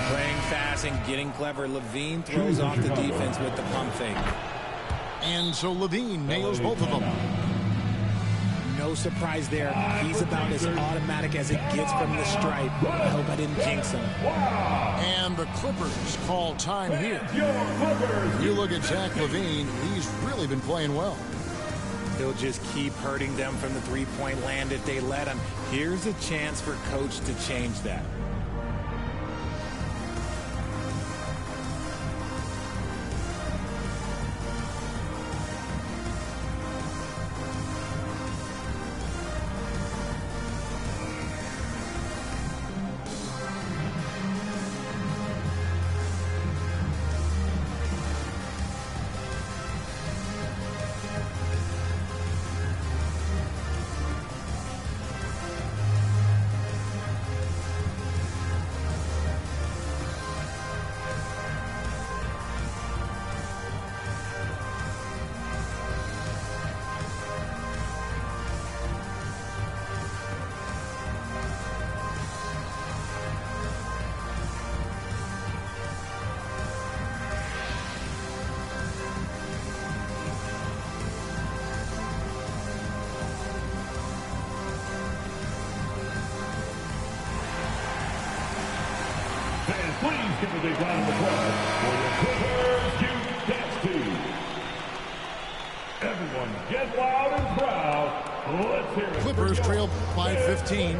Playing fast and getting clever. Levine throws off the defense with the pump fake. And so Levine nails both of them. No surprise there. He's about as automatic as it gets from the stripe. I hope I didn't jinx him. And the Clippers call time here. You look at Zach Levine. He's really been playing well. He'll just keep hurting them from the three-point land if they let him. Here's a chance for Coach to change that. Please give a big round of applause for the Clippers Youth Dance Team. Everyone get loud and proud. Let's hear it. Clippers trail by 15.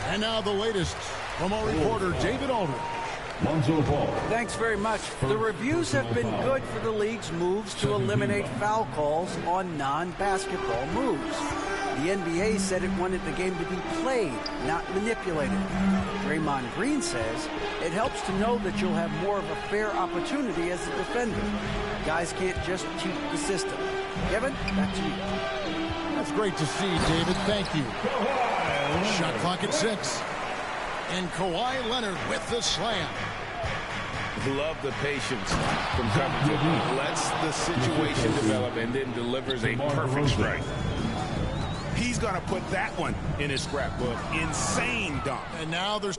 And now the latest from our reporter, David Aldridge. Thanks very much. The reviews have been good for the league's moves to eliminate foul calls on non-basketball moves. The NBA said it wanted the game to be played, not manipulated. Draymond Green says it helps to know that you'll have more of a fair opportunity as a defender. Guys can't just cheat the system. Kevin, back to you. That's great to see, David. Thank you. Shot clock at 6. And Kawhi Leonard with the slam. Love the patience from Covington. Lets the situation develop and then delivers a perfect strike. He's going to put that one in his scrapbook. Insane dunk. And now they're